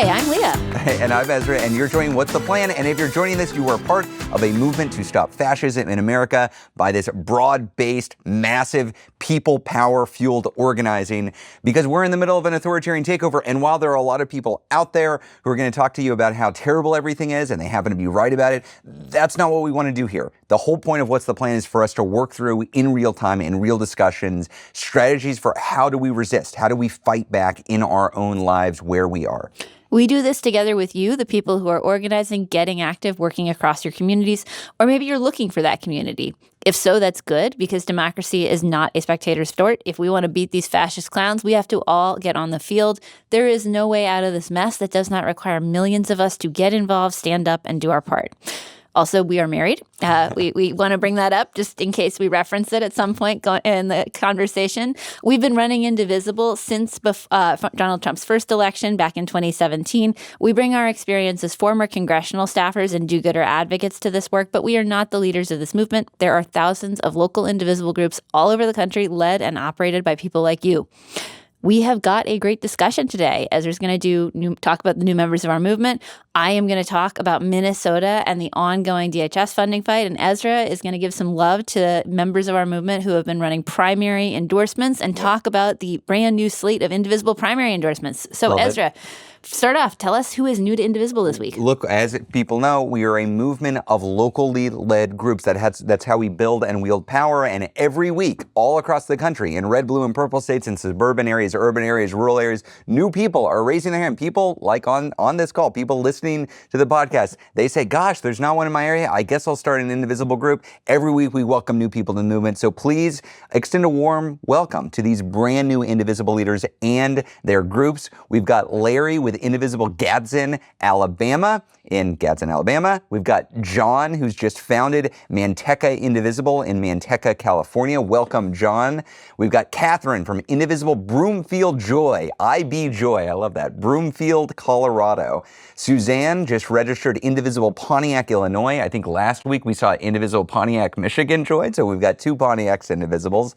Hi, I'm Leah. And I'm Ezra, and you're joining What's the Plan? And if you're joining this, you are part of a movement to stop fascism in America by this broad-based, massive, people power-fueled organizing, because we're in the middle of an authoritarian takeover. And while there are a lot of people out there who are going to talk to you about how terrible everything is, and they happen to be right about it, that's not what we want to do here. The whole point of What's the Plan is for us to work through in real time, in real discussions, strategies for how do we resist? How do we fight back in our own lives where we are? We do this together with you, the people who are organizing, getting active, working across your communities, or maybe you're looking for that community. If so, that's good, because democracy is not a spectator sport. If we want to beat these fascist clowns, we have to all get on the field. There is no way out of this mess that does not require millions of us to get involved, stand up, and do our part. Also, we are married. We want to bring that up just in case we reference it at some point in the conversation. We've been running Indivisible since Donald Trump's first election back in 2017. We bring our experience as former congressional staffers and do-gooder advocates to this work, but we are not the leaders of this movement. There are thousands of local Indivisible groups all over the country led and operated by people like you. We have got a great discussion today. Ezra's going to talk about the new members of our movement. I am going to talk about Minnesota and the ongoing DHS funding fight. And Ezra is going to give some love to members of our movement who have been running primary endorsements and talk about the brand new slate of Indivisible primary endorsements. So, Love Ezra, start off. Tell us who is new to Indivisible this week. Look, as people know, we are a movement of locally led groups. That's how we build and wield power. And every week, all across the country, in red, blue, and purple states, in suburban areas, urban areas, rural areas, new people are raising their hand. People like on this call, people listening to the podcast, they say, gosh, there's not one in my area. I guess I'll start an Indivisible group. Every week, we welcome new people to the movement. So please extend a warm welcome to these brand new Indivisible leaders and their groups. We've got Larry with Indivisible Gadsden, Alabama. In Gadsden, Alabama. We've got John, who's just founded Manteca Indivisible in Manteca, California. Welcome, John. We've got Catherine from Indivisible Broomfield Joy, IB Joy. I love that. Broomfield, Colorado. Suzanne just registered Indivisible Pontiac, Illinois. I think last week we saw Indivisible Pontiac, Michigan Joy. So we've got two Pontiacs Indivisibles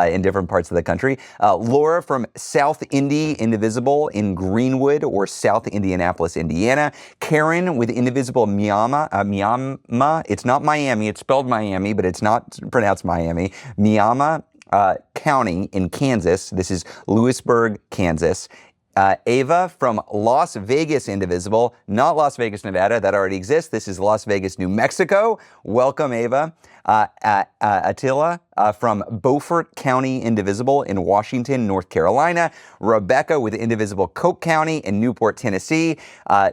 in different parts of the country. Laura from South Indy Indivisible in Greenwood or South Indianapolis, Indiana. Karen with Indivisible Miama. It's not Miami. It's spelled Miami, but it's not pronounced Miami. Miama County in Kansas. This is Lewisburg, Kansas. Ava from Las Vegas Indivisible, not Las Vegas, Nevada. That already exists. This is Las Vegas, New Mexico. Welcome, Ava. Attila from Beaufort County Indivisible in Washington, North Carolina. Rebecca with Indivisible Coke County in Newport, Tennessee.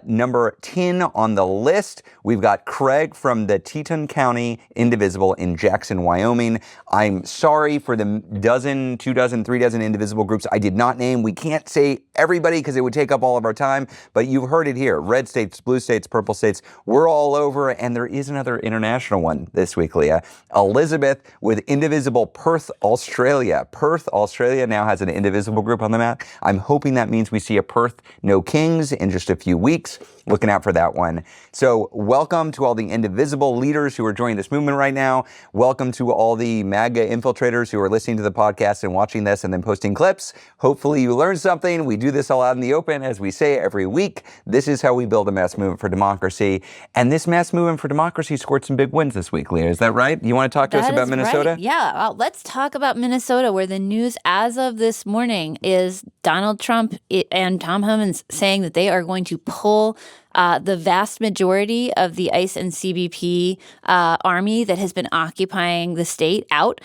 Number 10 on the list, we've got Craig from the Teton County Indivisible in Jackson, Wyoming. I'm sorry for the dozen, 2 dozen, 3 dozen Indivisible groups I did not name. We can't say everybody because it would take up all of our time, but you've heard it here. Red states, blue states, purple states, we're all over, and there is another international one this week, Leah. Elizabeth with Indivisible Perth, Australia. Perth, Australia now has an Indivisible group on the map. I'm hoping that means we see a Perth No Kings in just a few weeks. Looking out for that one. So welcome to all the Indivisible leaders who are joining this movement right now. Welcome to all the MAGA infiltrators who are listening to the podcast and watching this and then posting clips. Hopefully you learned something. We do this all out in the open, as we say every week. This is how we build a mass movement for democracy. And this mass movement for democracy scored some big wins this week, Leah. Is that right? You want to talk to us about Minnesota? Right. Yeah, let's talk about Minnesota, where the news as of this morning is Donald Trump and Tom Homan's saying that they are going to pull the vast majority of the ICE and CBP army that has been occupying the state out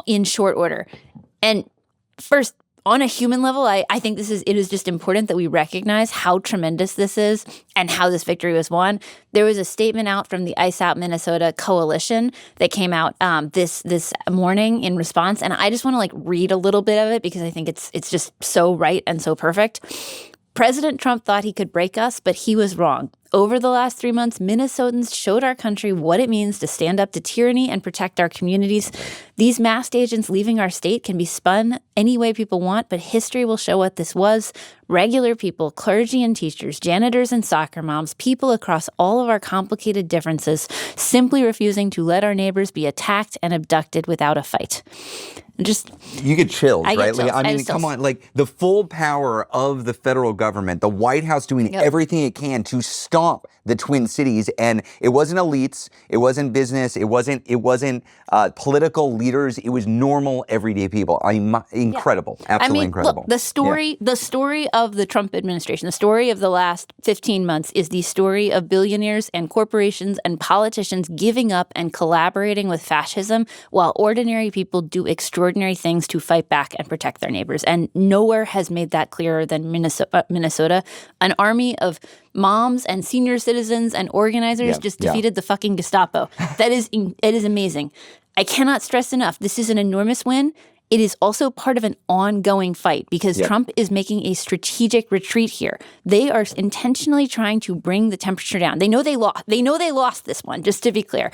in short order. And first, on a human level, I think it is just important that we recognize how tremendous this is and how this victory was won. There was a statement out from the ICE Out Minnesota coalition that came out this morning in response, and I just want to read a little bit of it because I think it's just so right and so perfect. President Trump thought he could break us, but he was wrong. Over the last 3 months, Minnesotans showed our country what it means to stand up to tyranny and protect our communities. These masked agents leaving our state can be spun any way people want, but history will show what this was. Regular people, clergy and teachers, janitors and soccer moms, people across all of our complicated differences, simply refusing to let our neighbors be attacked and abducted without a fight. You get chills, I get right? chills. I mean, come on, like the full power of the federal government, the White House doing everything it can to stomp the Twin Cities, and it wasn't elites, it wasn't business, it wasn't political leaders, it was normal everyday people. I mean, incredible, absolutely incredible. Look, the story of the Trump administration, the story of the last 15 months is the story of billionaires and corporations and politicians giving up and collaborating with fascism while ordinary people do extraordinary things to fight back and protect their neighbors. And nowhere has made that clearer than Minnesota. An army of moms and senior citizens and organizers defeated the fucking Gestapo. It is amazing. I cannot stress enough, this is an enormous win. It is also part of an ongoing fight because Trump is making a strategic retreat here. They are intentionally trying to bring the temperature down. They know they lost this one, just to be clear.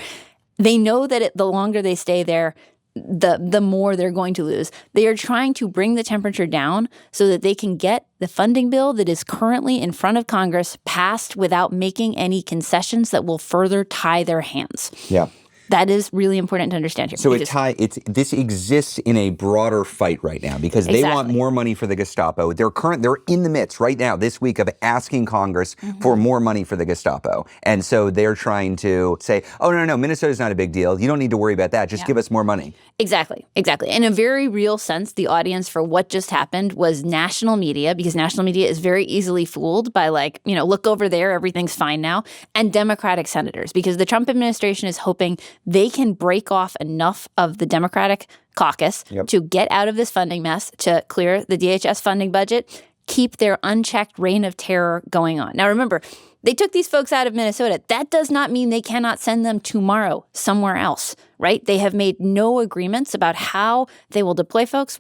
They know that the longer they stay there, the more they're going to lose. They are trying to bring the temperature down so that they can get the funding bill that is currently in front of Congress passed without making any concessions that will further tie their hands. Yeah. That is really important to understand here. So this exists in a broader fight right now because they want more money for the Gestapo. They're in the midst right now this week of asking Congress for more money for the Gestapo. And so they're trying to say, oh, no, Minnesota's not a big deal. You don't need to worry about that. Just give us more money. Exactly. In a very real sense, the audience for what just happened was national media, because national media is very easily fooled by look over there, everything's fine now, and Democratic senators, because the Trump administration is hoping they can break off enough of the Democratic caucus to get out of this funding mess, to clear the DHS funding budget, keep their unchecked reign of terror going on. Now, remember, they took these folks out of Minnesota. That does not mean they cannot send them tomorrow somewhere else, right? They have made no agreements about how they will deploy folks,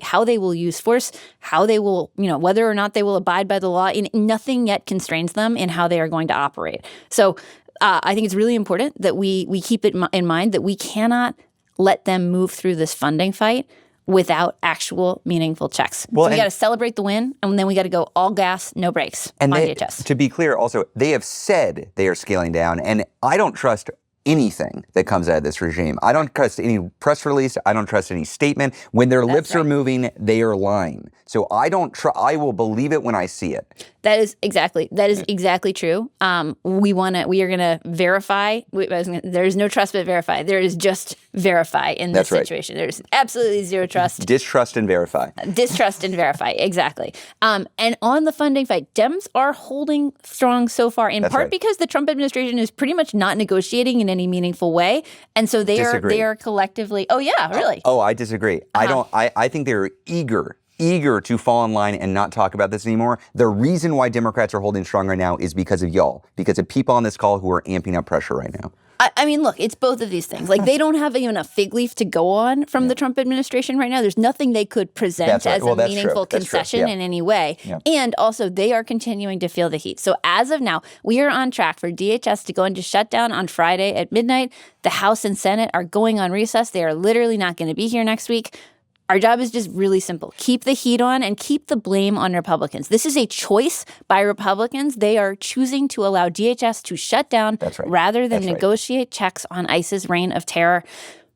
how they will use force, how they will, whether or not they will abide by the law. Nothing yet constrains them in how they are going to operate. So I think it's really important that we keep it in mind that we cannot let them move through this funding fight without actual meaningful checks. So we got to celebrate the win, and then we got to go all gas, no brakes on DHS. To be clear, also, they have said they are scaling down, and I don't trust anything that comes out of this regime. I don't trust any press release. I don't trust any statement. When their lips are moving, they are lying. So I will believe it when I see it. That is exactly true. We are going to verify. There's no trust but verify. There is just verify in this situation. There's absolutely zero trust. Distrust and verify. Distrust and verify, exactly. And on the funding fight, Dems are holding strong so far, in part because the Trump administration is pretty much not negotiating in any meaningful way, and so they are collectively. Oh yeah, really? Oh, I disagree. I think they're eager to fall in line and not talk about this anymore. The reason why Democrats are holding strong right now is because of y'all, because of people on this call who are amping up pressure right now. I mean, look, it's both of these things. Like, they don't have even a fig leaf to go on from the Trump administration right now. There's nothing they could present as a meaningful concession in any way. Yeah. And also, they are continuing to feel the heat. So as of now, we are on track for DHS to go into shutdown on Friday at midnight. The House and Senate are going on recess. They are literally not going to be here next week. Our job is just really simple. Keep the heat on and keep the blame on Republicans. This is a choice by Republicans. They are choosing to allow DHS to shut down rather than negotiate checks on ICE's reign of terror.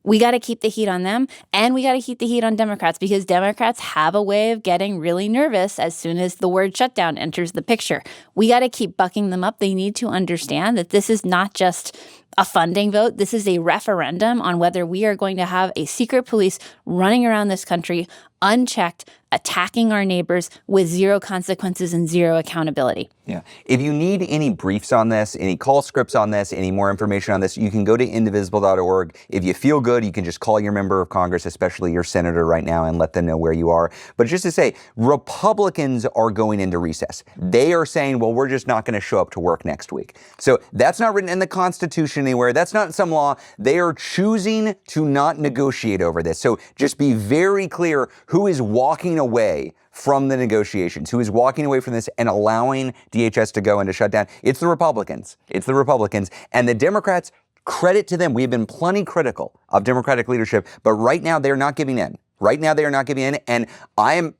We got to keep the heat on them, and we got to keep the heat on Democrats, because Democrats have a way of getting really nervous as soon as the word shutdown enters the picture. We got to keep bucking them up. They need to understand that this is not just a funding vote. This is a referendum on whether we are going to have a secret police running around this country unchecked, attacking our neighbors with zero consequences and zero accountability. Yeah. If you need any briefs on this, any call scripts on this, any more information on this, you can go to indivisible.org. If you feel good, you can just call your member of Congress, especially your senator right now, and let them know where you are. But just to say, Republicans are going into recess. They are saying, well, we're just not going to show up to work next week. So that's not written in the Constitution. legislation anywhere. That's not some law. They are choosing to not negotiate over this. So just be very clear who is walking away from the negotiations, who is walking away from this and allowing DHS to go into shutdown. It's the Republicans. It's the Republicans. And the Democrats, credit to them. We have been plenty critical of Democratic leadership, but right now they're not giving in. Right now they are not giving in. And I am,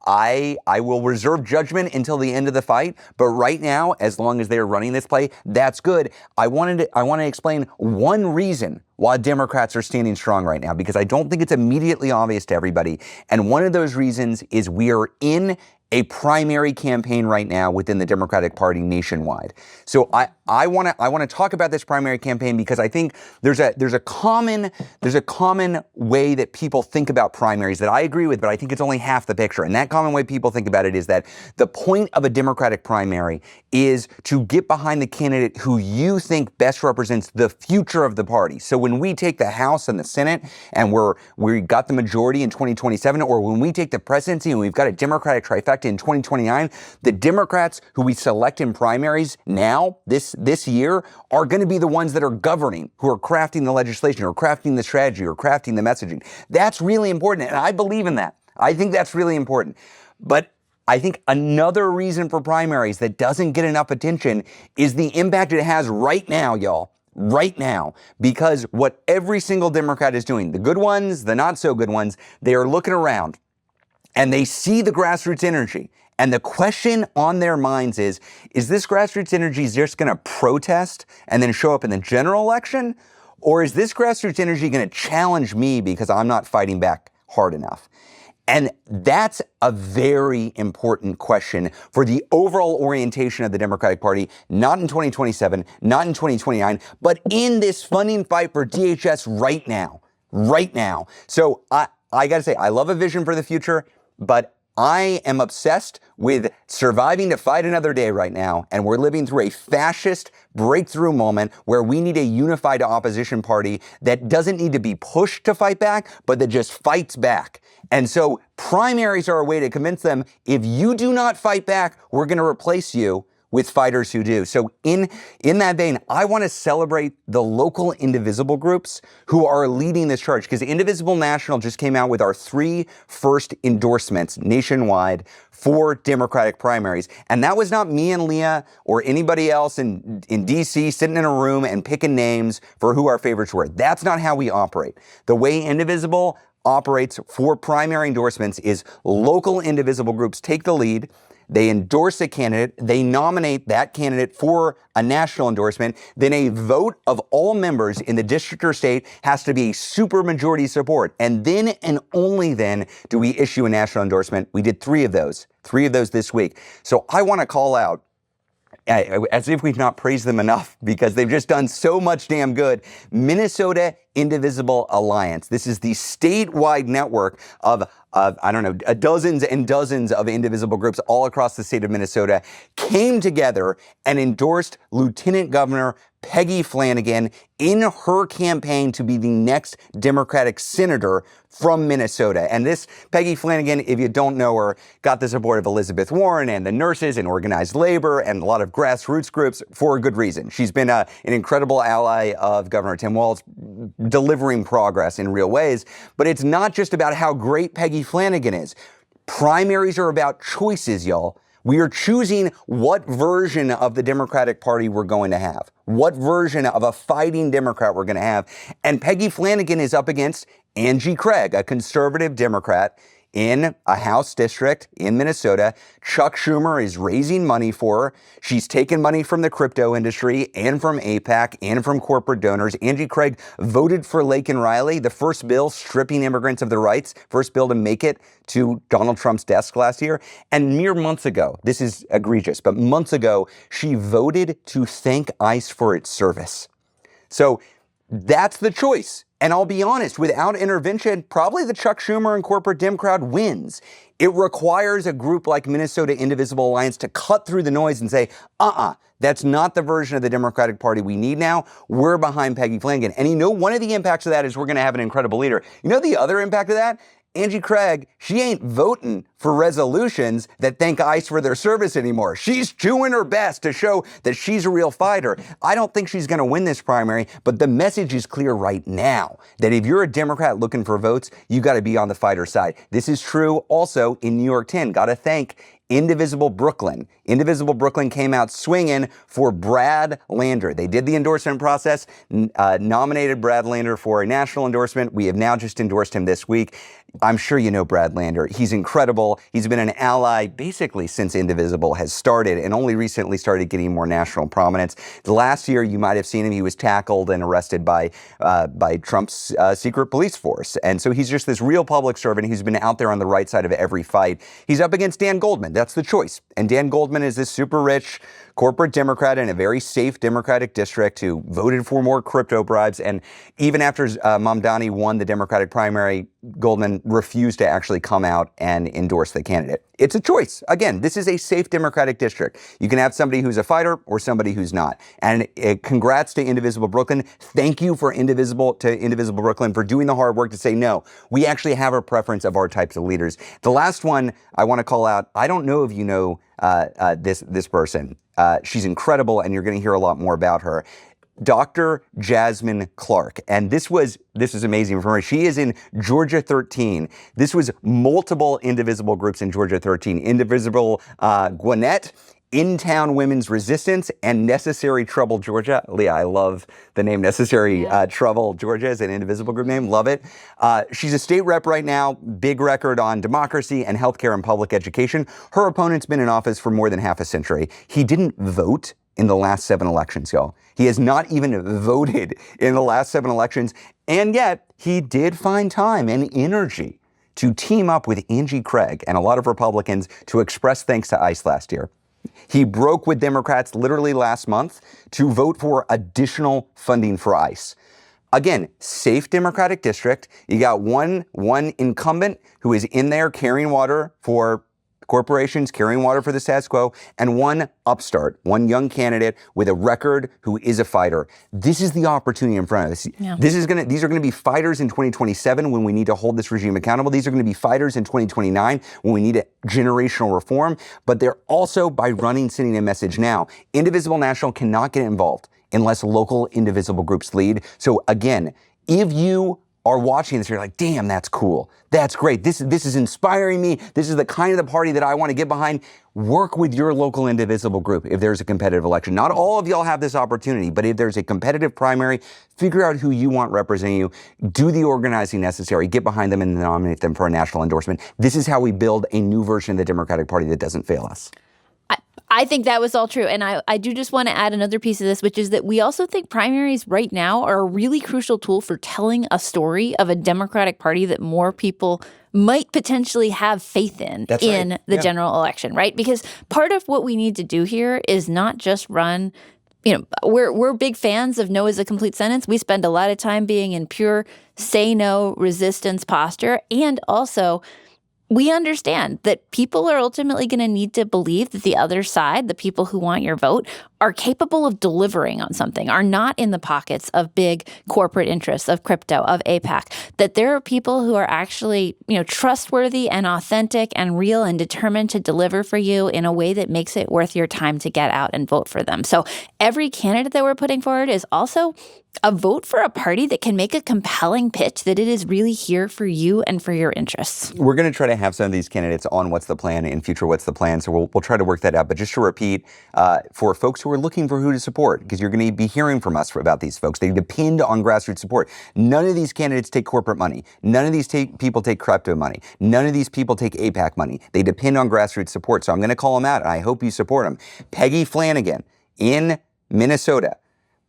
I will reserve judgment until the end of the fight, but right now, as long as they're running this play, that's good. I want to explain one reason why Democrats are standing strong right now, because I don't think it's immediately obvious to everybody. And one of those reasons is we are in a primary campaign right now within the Democratic Party nationwide. So I want to talk about this primary campaign because I think there's a common way that people think about primaries that I agree with, but I think it's only half the picture. And that common way people think about it is that the point of a Democratic primary is to get behind the candidate who you think best represents the future of the party. So when we take the House and the Senate and we got the majority in 2027, or when we take the presidency and we've got a Democratic trifecta in 2029, the Democrats who we select in primaries now, this year, are going to be the ones that are governing, who are crafting the legislation, or crafting the strategy, or crafting the messaging. That's really important, and I believe in that. I think that's really important. But I think another reason for primaries that doesn't get enough attention is the impact it has right now, y'all. Right now, because what every single Democrat is doing, the good ones, the not so good ones, they are looking around and they see the grassroots energy. And the question on their minds is this grassroots energy just going to protest and then show up in the general election? Or is this grassroots energy going to challenge me because I'm not fighting back hard enough? And that's a very important question for the overall orientation of the Democratic Party, not in 2027, not in 2029, but in this funding fight for DHS right now. Right now. So I got to say, I love a vision for the future, but I am obsessed with surviving to fight another day right now, and we're living through a fascist breakthrough moment where we need a unified opposition party that doesn't need to be pushed to fight back, but that just fights back. And so primaries are a way to convince them, if you do not fight back, we're going to replace you with fighters who do. So in that vein, I want to celebrate the local Indivisible groups who are leading this charge, because Indivisible National just came out with our 3 first endorsements nationwide for Democratic primaries. And that was not me and Leah or anybody else in DC sitting in a room and picking names for who our favorites were. That's not how we operate. The way Indivisible operates for primary endorsements is local Indivisible groups take the lead. They endorse a candidate, they nominate that candidate for a national endorsement, then a vote of all members in the district or state has to be a supermajority support. And then and only then do we issue a national endorsement. We did 3 of those this week. So I want to call out, as if we've not praised them enough because they've just done so much damn good, Minnesota Indivisible Alliance. This is the statewide network of dozens and dozens of indivisible groups all across the state of Minnesota came together and endorsed Lieutenant Governor Peggy Flanagan in her campaign to be the next Democratic senator from Minnesota. And this Peggy Flanagan, if you don't know her, got the support of Elizabeth Warren and the nurses and organized labor and a lot of grassroots groups for a good reason. She's been an incredible ally of Governor Tim Walz, delivering progress in real ways. But it's not just about how great Peggy Flanagan is. Primaries are about choices, y'all. We are choosing what version of the Democratic Party we're going to have, what version of a fighting Democrat we're going to have. And Peggy Flanagan is up against Angie Craig, a conservative Democrat in a House district in Minnesota. Chuck Schumer is raising money for her. She's taken money from the crypto industry and from AIPAC and from corporate donors. Angie Craig voted for Laken Riley, the first bill stripping immigrants of their rights, first bill to make it to Donald Trump's desk last year. And mere months ago, this is egregious, but months ago, she voted to thank ICE for its service. So that's the choice. And I'll be honest, without intervention, probably the Chuck Schumer and corporate Dem crowd wins. It requires a group like Minnesota Indivisible Alliance to cut through the noise and say, that's not the version of the Democratic Party we need now. We're behind Peggy Flanagan. And one of the impacts of that is we're going to have an incredible leader. The other impact of that Angie Craig, she ain't voting for resolutions that thank ICE for their service anymore. She's doing her best to show that she's a real fighter. I don't think she's going to win this primary, but the message is clear right now that if you're a Democrat looking for votes, you got to be on the fighter side. This is true also in New York 10. Got to thank Indivisible Brooklyn. Indivisible Brooklyn came out swinging for Brad Lander. They did the endorsement process, nominated Brad Lander for a national endorsement. We have now just endorsed him this week. I'm sure you know Brad Lander. He's incredible. He's been an ally basically since Indivisible has started and only recently started getting more national prominence. The last year, you might have seen him. He was tackled and arrested by Trump's secret police force. And so he's just this real public servant who's been out there on the right side of every fight. He's up against Dan Goldman. That's the choice. And Dan Goldman is this super rich corporate Democrat in a very safe Democratic district who voted for more crypto bribes. And even after Mamdani won the Democratic primary, Goldman refused to actually come out and endorse the candidate. It's a choice. Again, this is a safe Democratic district. You can have somebody who's a fighter or somebody who's not. And congrats to Indivisible Brooklyn. Thank you to Indivisible Brooklyn for doing the hard work to say, no, we actually have a preference of our types of leaders. The last one I want to call out, I don't know if you know this person. She's incredible, and you're going to hear a lot more about her. Dr. Jasmine Clark. And this is amazing for her. She is in Georgia 13. This was multiple Indivisible groups in Georgia 13. Indivisible Gwinnett, In Town Women's Resistance, and Necessary Trouble Georgia. Leah, I love the name Necessary Trouble Georgia as an Indivisible group name. Love it. She's a state rep right now, big record on democracy and healthcare and public education. Her opponent's been in office for more than half a century. He didn't vote in the last 7 elections, y'all. He has not even voted in the last 7 elections, and yet he did find time and energy to team up with Angie Craig and a lot of Republicans to express thanks to ICE last year. He broke with Democrats literally last month to vote for additional funding for ICE. Again, safe Democratic district. You got one incumbent who is in there carrying water for corporations, carrying water for the status quo, and one upstart, one young candidate with a record who is a fighter. This is the opportunity in front of us. Yeah. These are going to be fighters in 2027 when we need to hold this regime accountable. These are going to be fighters in 2029 when we need a generational reform. But they're also, by sending a message now. Indivisible National cannot get involved unless local Indivisible groups lead. So again, if you are watching this, you're like, damn, that's cool. That's great. This is inspiring me. This is the kind of the party that I want to get behind. Work with your local Indivisible group if there's a competitive election. Not all of y'all have this opportunity, but if there's a competitive primary, figure out who you want representing you, do the organizing necessary, get behind them and nominate them for a national endorsement. This is how we build a new version of the Democratic Party that doesn't fail us. I think that was all true. And I do just want to add another piece of this, which is that we also think primaries right now are a really crucial tool for telling a story of a Democratic Party that more people might potentially have faith in the general election, right? Because part of what we need to do here is not just run, we're big fans of no is a complete sentence. We spend a lot of time being in pure say no resistance posture. And also, we understand that people are ultimately going to need to believe that the other side, the people who want your vote, are capable of delivering on something, are not in the pockets of big corporate interests, of crypto, of APAC, that there are people who are actually, trustworthy and authentic and real and determined to deliver for you in a way that makes it worth your time to get out and vote for them. So every candidate that we're putting forward is also a vote for a party that can make a compelling pitch that it is really here for you and for your interests. We're going to try to have some of these candidates on What's the Plan in future What's the Plan, so we'll try to work that out. But just to repeat, for folks who are looking for who to support, because you're going to be hearing from us about these folks, they depend on grassroots support. None of these candidates take corporate money. None of these people take crypto money. None of these people take APAC money. They depend on grassroots support. So I'm going to call them out, and I hope you support them. Peggy Flanagan in Minnesota.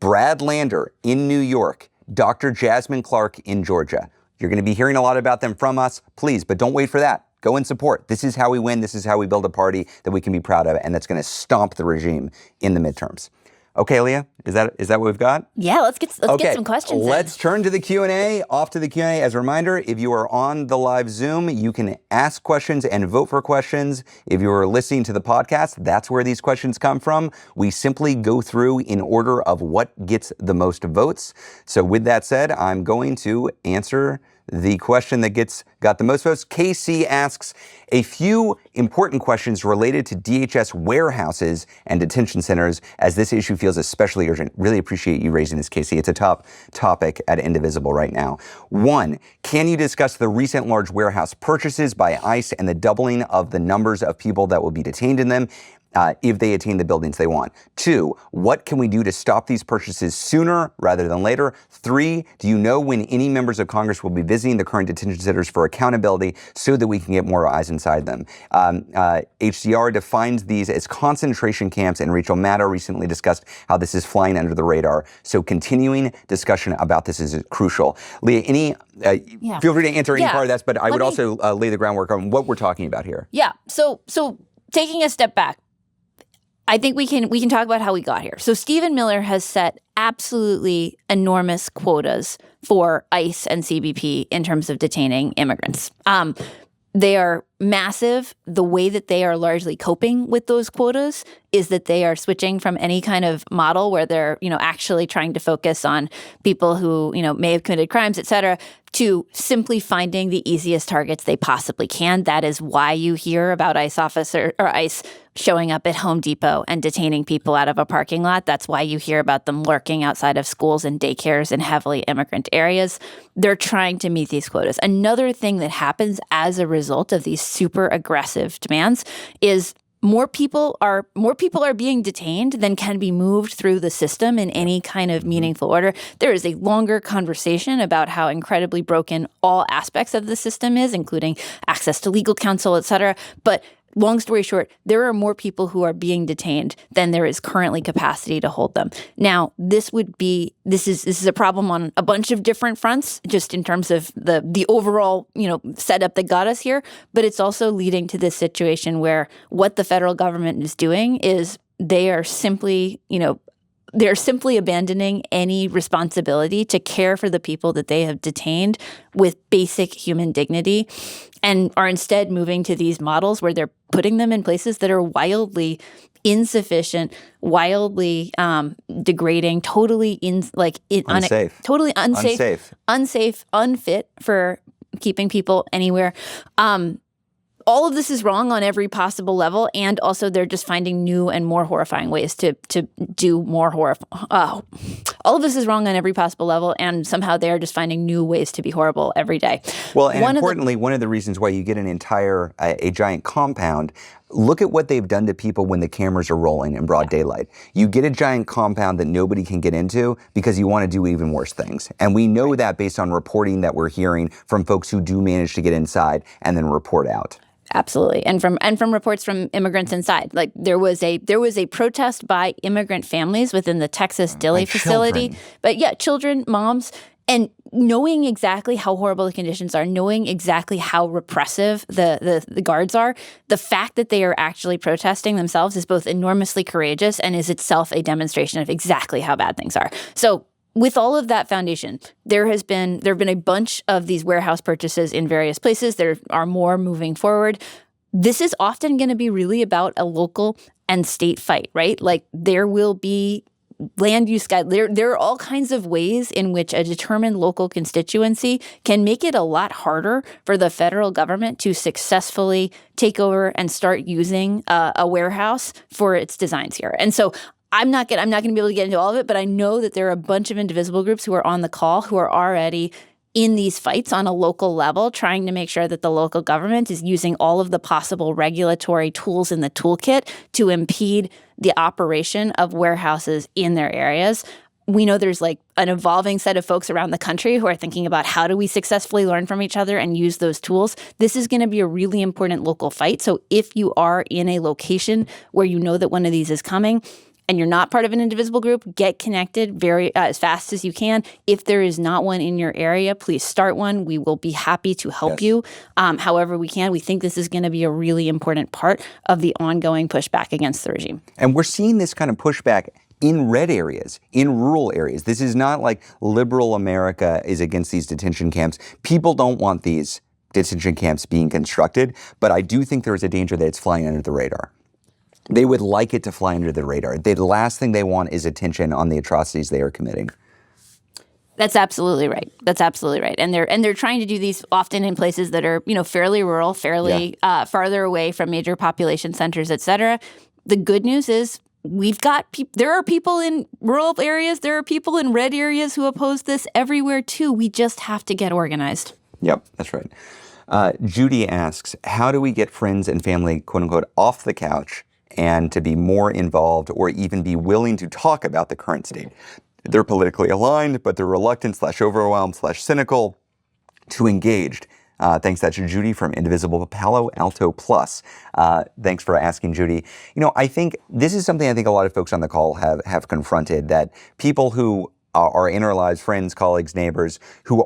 Brad Lander in New York, Dr. Jasmine Clark in Georgia. You're going to be hearing a lot about them from us, please, but don't wait for that. Go and support. This is how we win. This is how we build a party that we can be proud of, and that's going to stomp the regime in the midterms. Okay, Leah, is that what we've got? Yeah, let's get some questions in. Let's turn to the Q&A. Off to the Q&A. As a reminder, if you are on the live Zoom, you can ask questions and vote for questions. If you are listening to the podcast, that's where these questions come from. We simply go through in order of what gets the most votes. So with that said, I'm going to answer the question that got the most votes. KC asks a few important questions related to DHS warehouses and detention centers, as this issue feels especially urgent. Really appreciate you raising this, KC. It's a top topic at Indivisible right now. 1, can you discuss the recent large warehouse purchases by ICE and the doubling of the numbers of people that will be detained in them? If they attain the buildings they want. 2, what can we do to stop these purchases sooner rather than later? 3, do you know when any members of Congress will be visiting the current detention centers for accountability so that we can get more eyes inside them? HCR defines these as concentration camps, and Rachel Maddow recently discussed how this is flying under the radar. So continuing discussion about this is crucial. Leah, feel free to answer any part of that, but I would also lay the groundwork on what we're talking about here. Yeah, so taking a step back, I think we can talk about how we got here. So Stephen Miller has set absolutely enormous quotas for ICE and CBP in terms of detaining immigrants. They are massive. The way that they are largely coping with those quotas is that they are switching from any kind of model where they're, actually trying to focus on people who, may have committed crimes, et cetera, to simply finding the easiest targets they possibly can. That is why you hear about ICE showing up at Home Depot and detaining people out of a parking lot. That's why you hear about them lurking outside of schools and daycares in heavily immigrant areas. They're trying to meet these quotas. Another thing that happens as a result of these super aggressive demands is more people are being detained than can be moved through the system in any kind of meaningful order. There is a longer conversation about how incredibly broken all aspects of the system is, including access to legal counsel, et cetera. But long story short, there are more people who are being detained than there is currently capacity to hold them. Now, this is a problem on a bunch of different fronts, just in terms of the overall, setup that got us here. But it's also leading to this situation where what the federal government is doing is they are simply abandoning any responsibility to care for the people that they have detained with basic human dignity, and are instead moving to these models where they're putting them in places that are wildly insufficient, wildly degrading, totally unsafe, unfit for keeping people anywhere. All of this is wrong on every possible level, and also they're just finding new and more horrifying ways to do more all of this is wrong on every possible level, and somehow they are just finding new ways to be horrible every day. Well, and importantly, one of the reasons why you get an entire, a giant compound, look at what they've done to people when the cameras are rolling in broad daylight. You get a giant compound that nobody can get into because you want to do even worse things. And we know that based on reporting that we're hearing from folks who do manage to get inside and then report out. Absolutely. And from reports from immigrants inside. Like there was a protest by immigrant families within the Texas Dilley facility. Children. But yeah, children, moms, and knowing exactly how horrible the conditions are, knowing exactly how repressive the guards are, the fact that they are actually protesting themselves is both enormously courageous and is itself a demonstration of exactly how bad things are. So with all of that foundation, there have been a bunch of these warehouse purchases in various places. There are more moving forward. This is often going to be really about a local and state fight, right? Like there will be land use guide. There are all kinds of ways in which a determined local constituency can make it a lot harder for the federal government to successfully take over and start using a warehouse for its designs here. And so I'm not going to be able to get into all of it, but I know that there are a bunch of Indivisible groups who are on the call who are already in these fights on a local level, trying to make sure that the local government is using all of the possible regulatory tools in the toolkit to impede the operation of warehouses in their areas. We know there's like an evolving set of folks around the country who are thinking about how do we successfully learn from each other and use those tools. This is going to be a really important local fight. So if you are in a location where you know that one of these is coming, and you're not part of an Indivisible group, get connected as fast as you can. If there is not one in your area, please start one. We will be happy to help you however we can. We think this is going to be a really important part of the ongoing pushback against the regime. And we're seeing this kind of pushback in red areas, in rural areas. This is not like liberal America is against these detention camps. People don't want these detention camps being constructed, but I do think there is a danger that it's flying under the radar. They would like it to fly under the radar. The last thing they want is attention on the atrocities they are committing. That's absolutely right. That's absolutely right. And they're trying to do these often in places that are, fairly rural, fairly farther away from major population centers, et cetera. The good news is we've got there are people in rural areas, there are people in red areas who oppose this everywhere too. We just have to get organized. Yep, that's right. Judy asks, how do we get friends and family, quote unquote, off the couch and to be more involved or even be willing to talk about the current state? They're politically aligned, but they're reluctant / overwhelmed / cynical to engaged. Thanks. That's Judy from Indivisible Palo Alto Plus. Thanks for asking, Judy. I think this is something I think a lot of folks on the call have confronted, that people who are in our lives, friends, colleagues, neighbors, who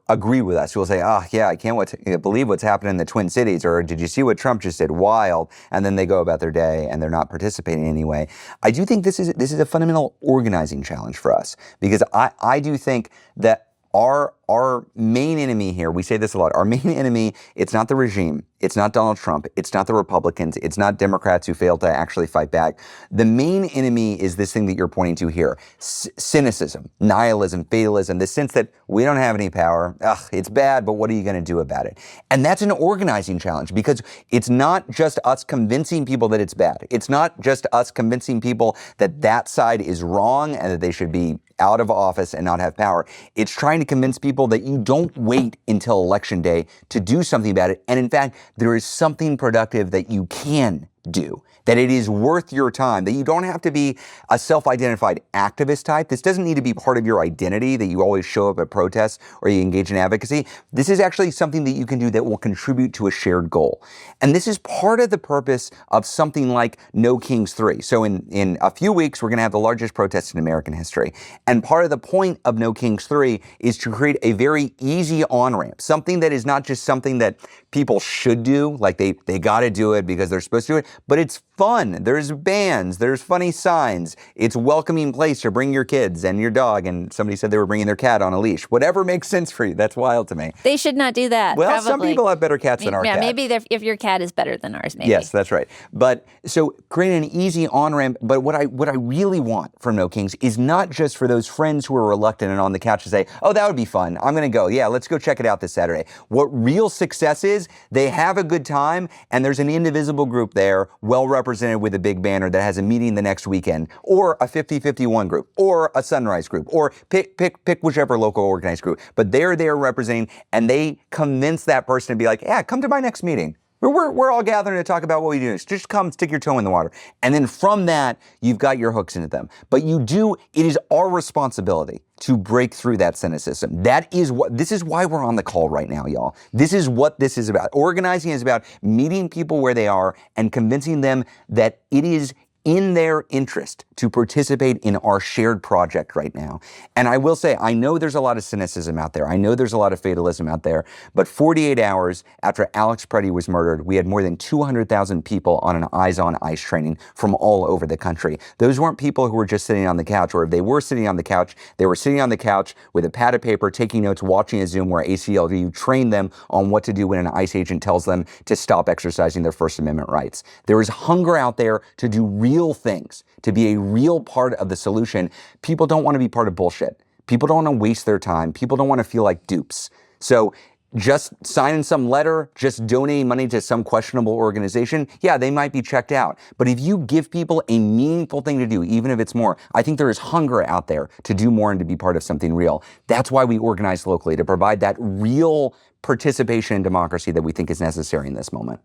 agree with us, who will say, I can't believe what's happening in the Twin Cities, or did you see what Trump just did? Wild. And then they go about their day and they're not participating anyway. I do think this is a fundamental organizing challenge for us, because I do think that our main enemy here, we say this a lot, our main enemy, it's not the regime, it's not Donald Trump, it's not the Republicans, it's not Democrats who failed to actually fight back. The main enemy is this thing that you're pointing to here, cynicism, nihilism, fatalism, the sense that we don't have any power, it's bad, but what are you going to do about it? And that's an organizing challenge, because it's not just us convincing people that it's bad. It's not just us convincing people that that side is wrong and that they should be out of office and not have power. It's trying to convince people that you don't wait until election day to do something about it. And in fact, there is something productive that you can do, that it is worth your time, that you don't have to be a self-identified activist type. This doesn't need to be part of your identity, that you always show up at protests or you engage in advocacy. This is actually something that you can do that will contribute to a shared goal. And this is part of the purpose of something like No Kings 3. So in a few weeks, we're going to have the largest protest in American history. And part of the point of No Kings 3 is to create a very easy on-ramp, something that is not just something that people should do, like they got to do it because they're supposed to do it, but it's fun. There's bands, there's funny signs. It's a welcoming place to bring your kids and your dog. And somebody said they were bringing their cat on a leash. Whatever makes sense for you. That's wild to me. They should not do that. Well, probably. Some people have better cats than our cat. Yeah, maybe if your cat is better than ours, maybe. Yes, that's right. But so creating an easy on-ramp. But what I really want from No Kings is not just for those friends who are reluctant and on the couch to say, oh, that would be fun. I'm going to go. Yeah, let's go check it out this Saturday. What real success is, they have a good time and there's an Indivisible group there, well represented with a big banner that has a meeting the next weekend, or a 50-51 group, or a Sunrise group, or pick whichever local organized group. But they're there representing, and they convince that person to be like, yeah, come to my next meeting. We're all gathering to talk about what we do. Just come, stick your toe in the water. And then from that, you've got your hooks into them. But it is our responsibility to break through that cynicism. This is why we're on the call right now, y'all. This is what this is about. Organizing is about meeting people where they are and convincing them that it is in their interest to participate in our shared project right now. And I will say, I know there's a lot of cynicism out there. I know there's a lot of fatalism out there. But 48 hours after Alex Preddy was murdered, we had more than 200,000 people on an Eyes on ICE training from all over the country. Those weren't people who were just sitting on the couch, or if they were sitting on the couch, they were sitting on the couch with a pad of paper, taking notes, watching a Zoom where ACLU trained them on what to do when an ICE agent tells them to stop exercising their First Amendment rights. There is hunger out there to do real things, to be a real part of the solution. People don't want to be part of bullshit. People don't want to waste their time. People don't want to feel like dupes. So just signing some letter, just donating money to some questionable organization, yeah, they might be checked out. But if you give people a meaningful thing to do, even if it's more, I think there is hunger out there to do more and to be part of something real. That's why we organize locally, to provide that real participation in democracy that we think is necessary in this moment.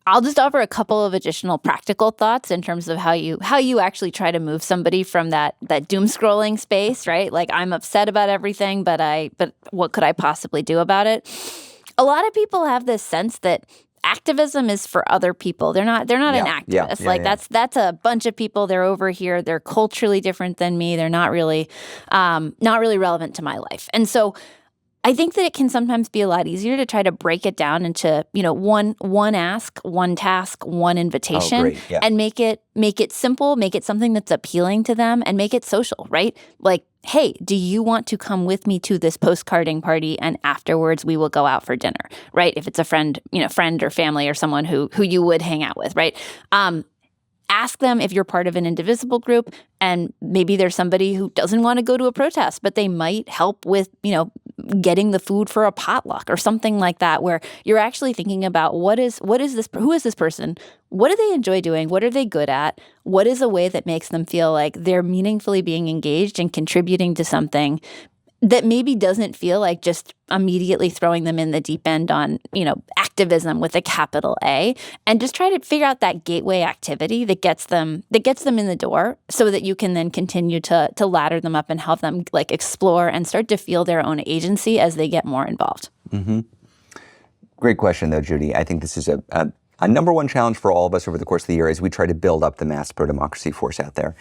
I'll just offer a couple of additional practical thoughts in terms of how you actually try to move somebody from that doom scrolling space, right? Like, I'm upset about everything, but what could I possibly do about it? A lot of people have this sense that activism is for other people. They're not an activist. That's a bunch of people. They're over here. They're culturally different than me. They're not really relevant to my life. And so I think that it can sometimes be a lot easier to try to break it down into, one ask, one task, one invitation, and make it simple, make it something that's appealing to them, and make it social, right? Like, hey, do you want to come with me to this postcarding party, and afterwards we will go out for dinner, right? If it's a friend or family or someone who you would hang out with, right? Ask them if you're part of an Indivisible group, and maybe there's somebody who doesn't want to go to a protest, but they might help with, getting the food for a potluck or something like that, where you're actually thinking about who is this person? What do they enjoy doing? What are they good at? What is a way that makes them feel like they're meaningfully being engaged and contributing to something that maybe doesn't feel like just immediately throwing them in the deep end on, activism with a capital A, and just try to figure out that gateway activity that gets them in the door, so that you can then continue to ladder them up and help them explore and start to feel their own agency as they get more involved. Mm-hmm. Great question, though, Judy. I think this is a number one challenge for all of us over the course of the year as we try to build up the mass pro-democracy force out there.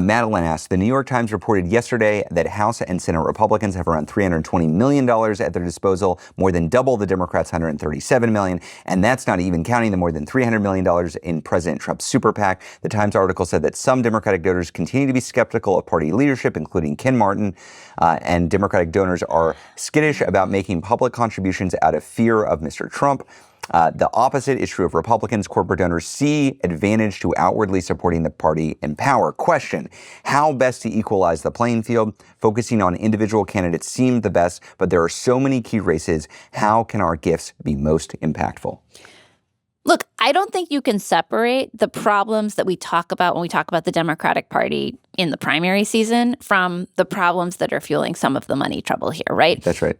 Madeline asked, the New York Times reported yesterday that House and Senate Republicans have around $320 million at their disposal, more than double the Democrats' $137 million, and that's not even counting the more than $300 million in President Trump's super PAC. The Times article said that some Democratic donors continue to be skeptical of party leadership, including Ken Martin, and Democratic donors are skittish about making public contributions out of fear of Mr. Trump. The opposite is true of Republicans. Corporate donors see advantage to outwardly supporting the party in power. Question: how best to equalize the playing field? Focusing on individual candidates seemed the best, but there are so many key races. How can our gifts be most impactful? Look, I don't think you can separate the problems that we talk about when we talk about the Democratic Party in the primary season from the problems that are fueling some of the money trouble here, right? That's right.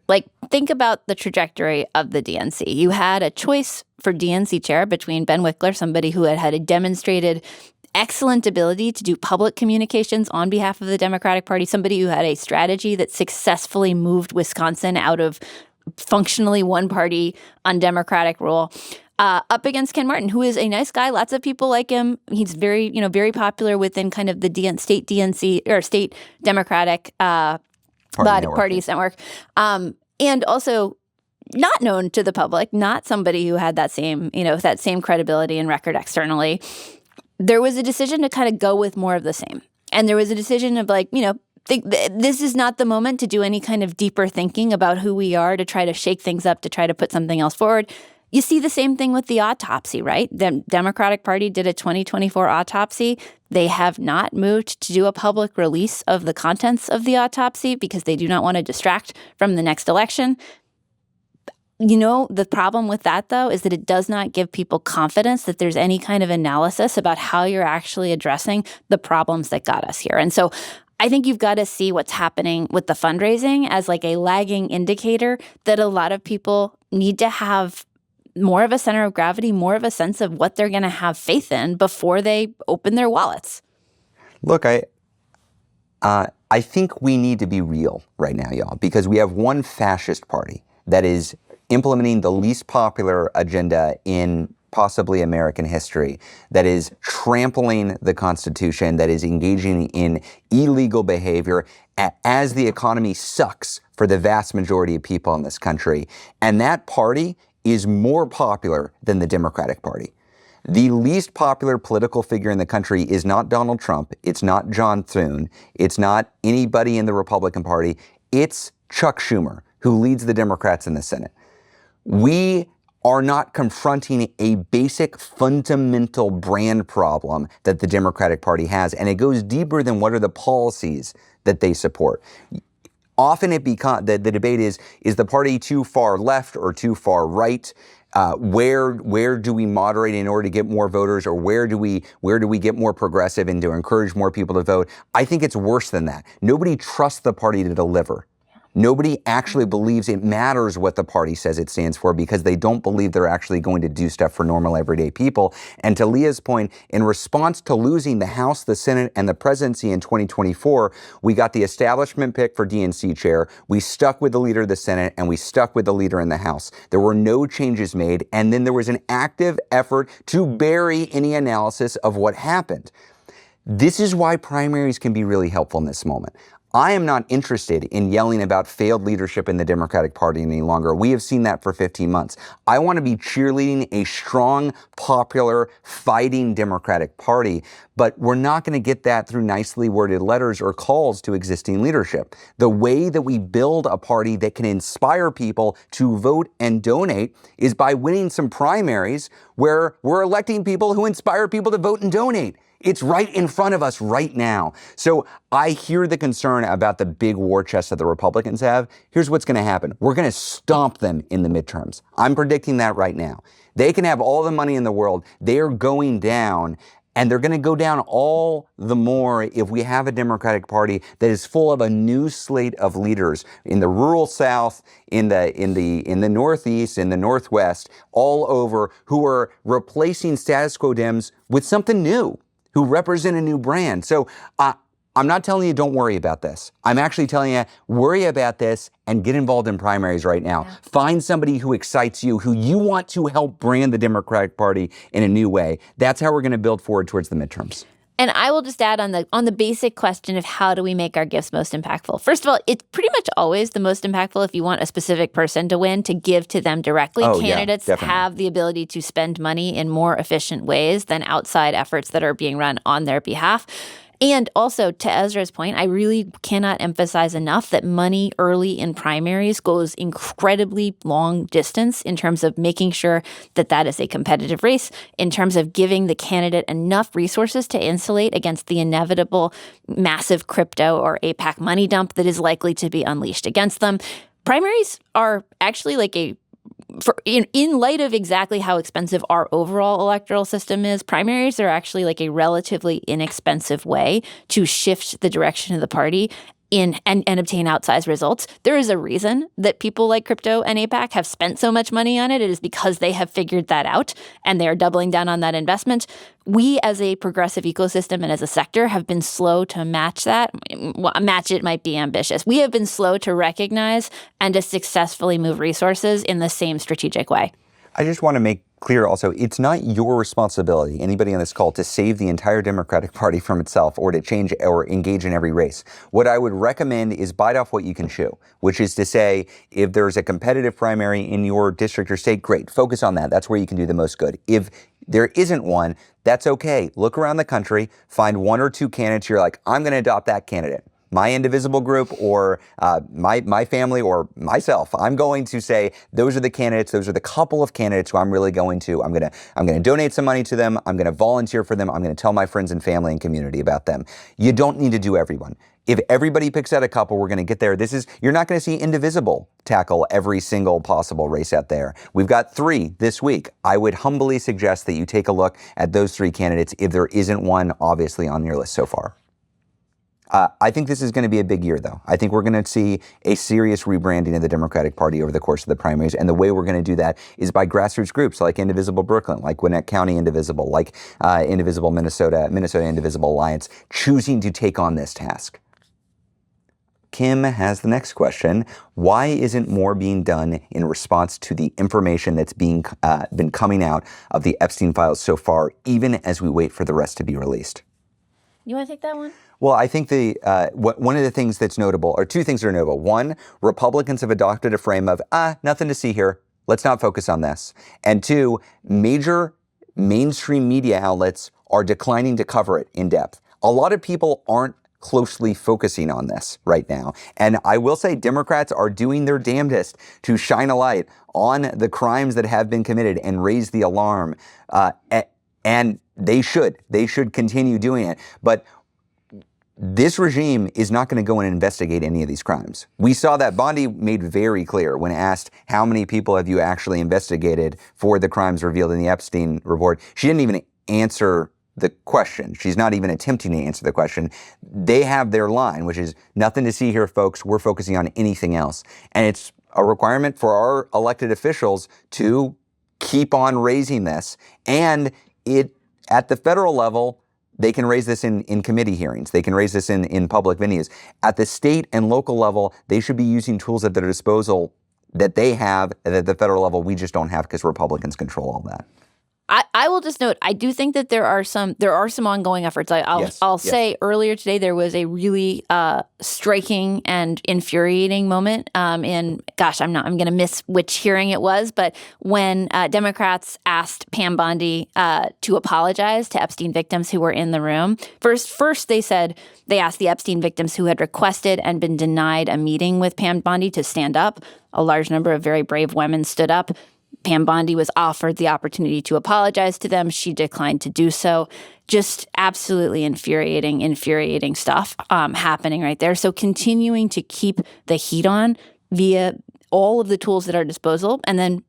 Think about the trajectory of the DNC. You had a choice for DNC chair between Ben Wickler, somebody who had a demonstrated excellent ability to do public communications on behalf of the Democratic Party, somebody who had a strategy that successfully moved Wisconsin out of functionally one-party undemocratic rule, up against Ken Martin, who is a nice guy. Lots of people like him. He's very, very popular within kind of the state DNC or state Democratic parties network. And also not known to the public, not somebody who had that same credibility and record externally. There was a decision to kind of go with more of the same. And there was a decision of this is not the moment to do any kind of deeper thinking about who we are, to try to shake things up, to try to put something else forward. You see the same thing with the autopsy, right? The Democratic Party did a 2024 autopsy. They have not moved to do a public release of the contents of the autopsy because they do not want to distract from the next election. The problem with that, though, is that it does not give people confidence that there's any kind of analysis about how you're actually addressing the problems that got us here. And so I think you've got to see what's happening with the fundraising as a lagging indicator that a lot of people need to have more of a center of gravity, more of a sense of what they're going to have faith in before they open their wallets. Look, I think we need to be real right now, y'all, because we have one fascist party that is implementing the least popular agenda in possibly American history, that is trampling the Constitution, that is engaging in illegal behavior as the economy sucks for the vast majority of people in this country. And that party is more popular than the Democratic Party. The least popular political figure in the country is not Donald Trump. It's not John Thune. It's not anybody in the Republican Party. It's Chuck Schumer, who leads the Democrats in the Senate. We are not confronting a basic fundamental brand problem that the Democratic Party has, and it goes deeper than what are the policies that they support. Often the debate is the party too far left or too far right? Where do we moderate in order to get more voters, or where do we get more progressive and to encourage more people to vote? I think it's worse than that. Nobody trusts the party to deliver. Nobody actually believes it matters what the party says it stands for because they don't believe they're actually going to do stuff for normal everyday people. And to Leah's point, in response to losing the House, the Senate, and the presidency in 2024, we got the establishment pick for DNC chair. We stuck with the leader of the Senate, and we stuck with the leader in the House. There were no changes made, and then there was an active effort to bury any analysis of what happened. This is why primaries can be really helpful in this moment. I am not interested in yelling about failed leadership in the Democratic Party any longer. We have seen that for 15 months. I want to be cheerleading a strong, popular, fighting Democratic Party, but we're not going to get that through nicely worded letters or calls to existing leadership. The way that we build a party that can inspire people to vote and donate is by winning some primaries where we're electing people who inspire people to vote and donate. It's right in front of us right now. So I hear the concern about the big war chest that the Republicans have. Here's what's going to happen. We're going to stomp them in the midterms. I'm predicting that right now. They can have all the money in the world. They are going down. And they're going to go down all the more if we have a Democratic Party that is full of a new slate of leaders in the rural South, in the Northeast, in the Northwest, all over, who are replacing status quo Dems with something new, who represent a new brand. So I'm not telling you don't worry about this. I'm actually telling you worry about this and get involved in primaries right now. Yeah. Find somebody who excites you, who you want to help brand the Democratic Party in a new way. That's how we're going to build forward towards the midterms. And I will just add on the basic question of how do we make our gifts most impactful. First of all, it's pretty much always the most impactful if you want a specific person to win, to give to them directly. Candidates have the ability to spend money in more efficient ways than outside efforts that are being run on their behalf. And also, to Ezra's point, I really cannot emphasize enough that money early in primaries goes incredibly long distance in terms of making sure that that is a competitive race, in terms of giving the candidate enough resources to insulate against the inevitable massive crypto or APAC money dump that is likely to be unleashed against them. Primaries are actually like in light of exactly how expensive our overall electoral system is, primaries are actually like a relatively inexpensive way to shift the direction of the party and obtain outsized results. There is a reason that people like crypto and APAC have spent so much money on it. It is because they have figured that out and they are doubling down on that investment. We as a progressive ecosystem and as a sector have been slow to match that. Well, match it might be ambitious. We have been slow to recognize and to successfully move resources in the same strategic way. I just want to make clear also, it's not your responsibility, anybody on this call, to save the entire Democratic Party from itself or to change or engage in every race. What I would recommend is bite off what you can chew, which is to say, if there's a competitive primary in your district or state, great, focus on that. That's where you can do the most good. If there isn't one, that's okay. Look around the country, find one or two candidates you're like, I'm going to adopt that candidate. My Indivisible group or my family or myself, I'm going to say those are the candidates. Those are the couple of candidates who I'm really going to. I'm going to donate some money to them. I'm going to volunteer for them. I'm going to tell my friends and family and community about them. You don't need to do everyone. If everybody picks out a couple, we're going to get there. You're not going to see Indivisible tackle every single possible race out there. We've got 3 this week. I would humbly suggest that you take a look at those 3 candidates if there isn't one obviously on your list so far. I think this is going to be a big year, though. I think we're going to see a serious rebranding of the Democratic Party over the course of the primaries. And the way we're going to do that is by grassroots groups like Indivisible Brooklyn, like Gwinnett County Indivisible, like Indivisible Minnesota Indivisible Alliance, choosing to take on this task. Kim has the next question. Why isn't more being done in response to the information that's been coming out of the Epstein files so far, even as we wait for the rest to be released? You want to take that one? Well, I think one of the things that's notable, or 2 things that are notable. One, Republicans have adopted a frame of, nothing to see here. Let's not focus on this. And 2, major mainstream media outlets are declining to cover it in depth. A lot of people aren't closely focusing on this right now. And I will say Democrats are doing their damnedest to shine a light on the crimes that have been committed and raise the alarm. And they should continue doing it. But this regime is not going to go and investigate any of these crimes. We saw that Bondi made very clear when asked how many people have you actually investigated for the crimes revealed in the Epstein report. She didn't even answer the question. She's not even attempting to answer the question. They have their line, which is nothing to see here, folks. We're focusing on anything else. And it's a requirement for our elected officials to keep on raising this. And at the federal level, they can raise this in committee hearings. They can raise this in public venues. At the state and local level, they should be using tools at their disposal that they have, and at the federal level, we just don't have because Republicans control all that. I will just note, I do think that there are some ongoing efforts. I'll say earlier today there was a really striking and infuriating moment I'm going to miss which hearing it was, but when Democrats asked Pam Bondi to apologize to Epstein victims who were in the room. First they said they asked the Epstein victims who had requested and been denied a meeting with Pam Bondi to stand up. A large number of very brave women stood up. Pam Bondi was offered the opportunity to apologize to them. She declined to do so. Just absolutely infuriating stuff happening right there. So continuing to keep the heat on via all of the tools at our disposal. And then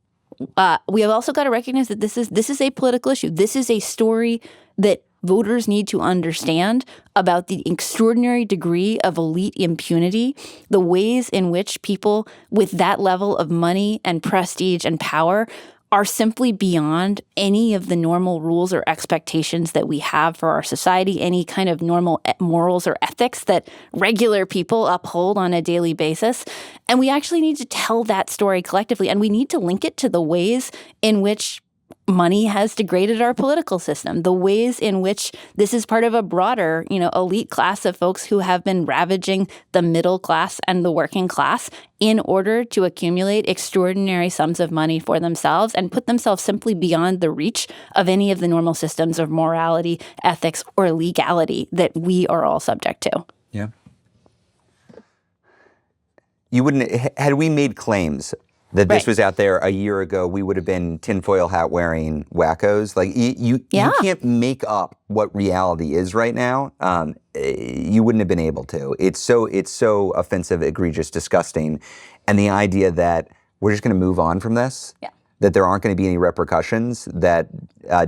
we have also got to recognize that this is a political issue. This is a story that voters need to understand about the extraordinary degree of elite impunity, the ways in which people with that level of money and prestige and power are simply beyond any of the normal rules or expectations that we have for our society, any kind of normal morals or ethics that regular people uphold on a daily basis. And we actually need to tell that story collectively, and we need to link it to the ways in which money has degraded our political system, the ways in which this is part of a broader, elite class of folks who have been ravaging the middle class and the working class in order to accumulate extraordinary sums of money for themselves and put themselves simply beyond the reach of any of the normal systems of morality, ethics, or legality that we are all subject to. Yeah. You wouldn't, had we made claims that this was out there a year ago, we would have been tinfoil hat wearing wackos. Like you can't make up what reality is right now. You wouldn't have been able to. It's so offensive, egregious, disgusting, and the idea that we're just going to move on from this. Yeah. That there aren't going to be any repercussions. That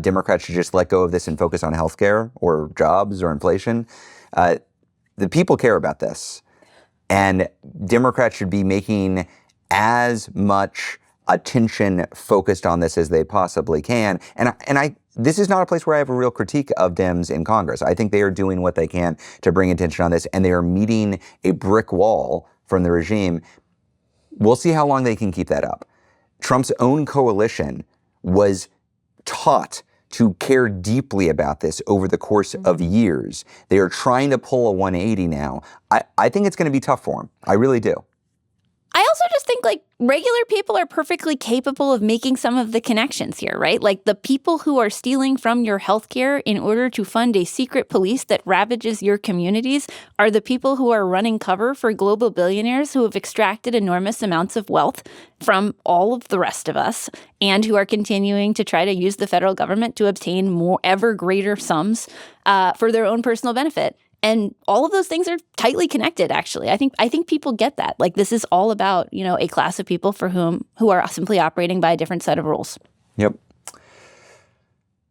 Democrats should just let go of this and focus on healthcare or jobs or inflation. The people care about this, and Democrats should be making as much attention focused on this as they possibly can. And I this is not a place where I have a real critique of Dems in Congress. I think they are doing what they can to bring attention on this, and they are meeting a brick wall from the regime. We'll see how long they can keep that up. Trump's own coalition was taught to care deeply about this over the course of years. They are trying to pull a 180 now. I think it's going to be tough for them. I really do. I also just think regular people are perfectly capable of making some of the connections here, right? Like the people who are stealing from your healthcare in order to fund a secret police that ravages your communities are the people who are running cover for global billionaires who have extracted enormous amounts of wealth from all of the rest of us and who are continuing to try to use the federal government to obtain more ever greater sums for their own personal benefit. And all of those things are tightly connected, actually. I think people get that. Like this is all about, a class of people who are simply operating by a different set of rules. Yep.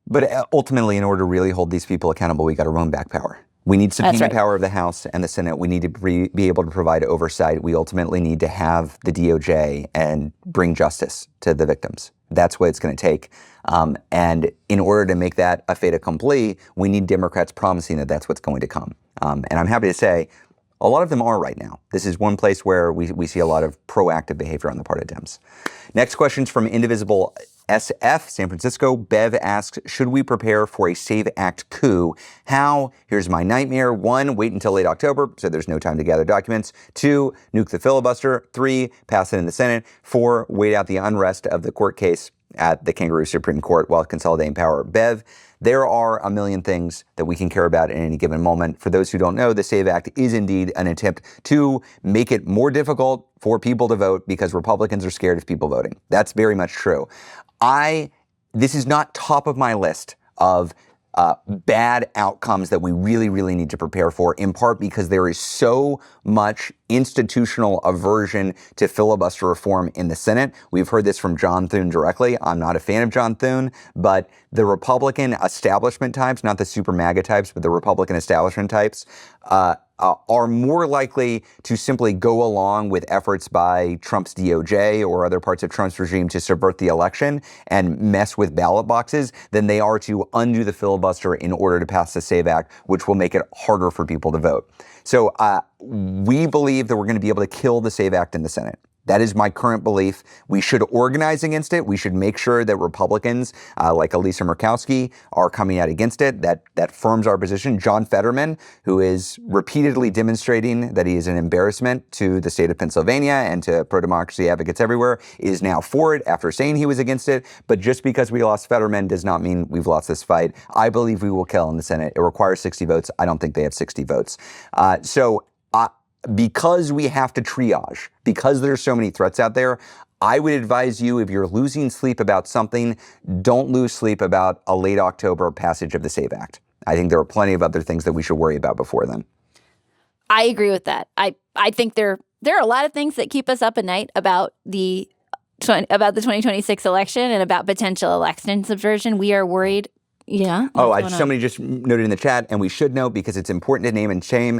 But ultimately, in order to really hold these people accountable, we got to roll back power. We need subpoena power of the House and the Senate. We need to be able to provide oversight. We ultimately need to have the DOJ and bring justice to the victims. That's what it's going to take. And in order to make that a fait accompli, we need Democrats promising that that's what's going to come. And I'm happy to say a lot of them are right now. This is one place where we see a lot of proactive behavior on the part of Dems. Next question's from Indivisible SF, San Francisco. Bev asks, should we prepare for a SAVE Act coup? How? Here's my nightmare. 1, wait until late October, so there's no time to gather documents. 2, nuke the filibuster. 3, pass it in the Senate. 4, wait out the unrest of the court case at the Kangaroo Supreme Court while consolidating power. Bev, there are a million things that we can care about in any given moment. For those who don't know, the SAVE Act is indeed an attempt to make it more difficult for people to vote because Republicans are scared of people voting. That's very much true. This is not top of my list of bad outcomes that we really, really need to prepare for, in part because there is so much institutional aversion to filibuster reform in the Senate. We've heard this from John Thune directly. I'm not a fan of John Thune, but the Republican establishment types, not the super MAGA types, but the Republican establishment types, are more likely to simply go along with efforts by Trump's DOJ or other parts of Trump's regime to subvert the election and mess with ballot boxes than they are to undo the filibuster in order to pass the SAVE Act, which will make it harder for people to vote. So we believe that we're going to be able to kill the SAVE Act in the Senate. That is my current belief. We should organize against it. We should make sure that Republicans like Elisa Murkowski are coming out against it. That firms our position. John Fetterman, who is repeatedly demonstrating that he is an embarrassment to the state of Pennsylvania and to pro-democracy advocates everywhere, is now for it after saying he was against it. But just because we lost Fetterman does not mean we've lost this fight. I believe we will kill in the Senate. It requires 60 votes. I don't think they have 60 votes. Because we have to triage, because there's so many threats out there, I would advise you, if you're losing sleep about something, don't lose sleep about a late October passage of the SAVE Act. I think there are plenty of other things that we should worry about before then. I agree with that. I think there are a lot of things that keep us up at night about the 2026 election and about potential election subversion. We are worried. Yeah. Somebody just noted in the chat, and we should know because it's important to name and shame.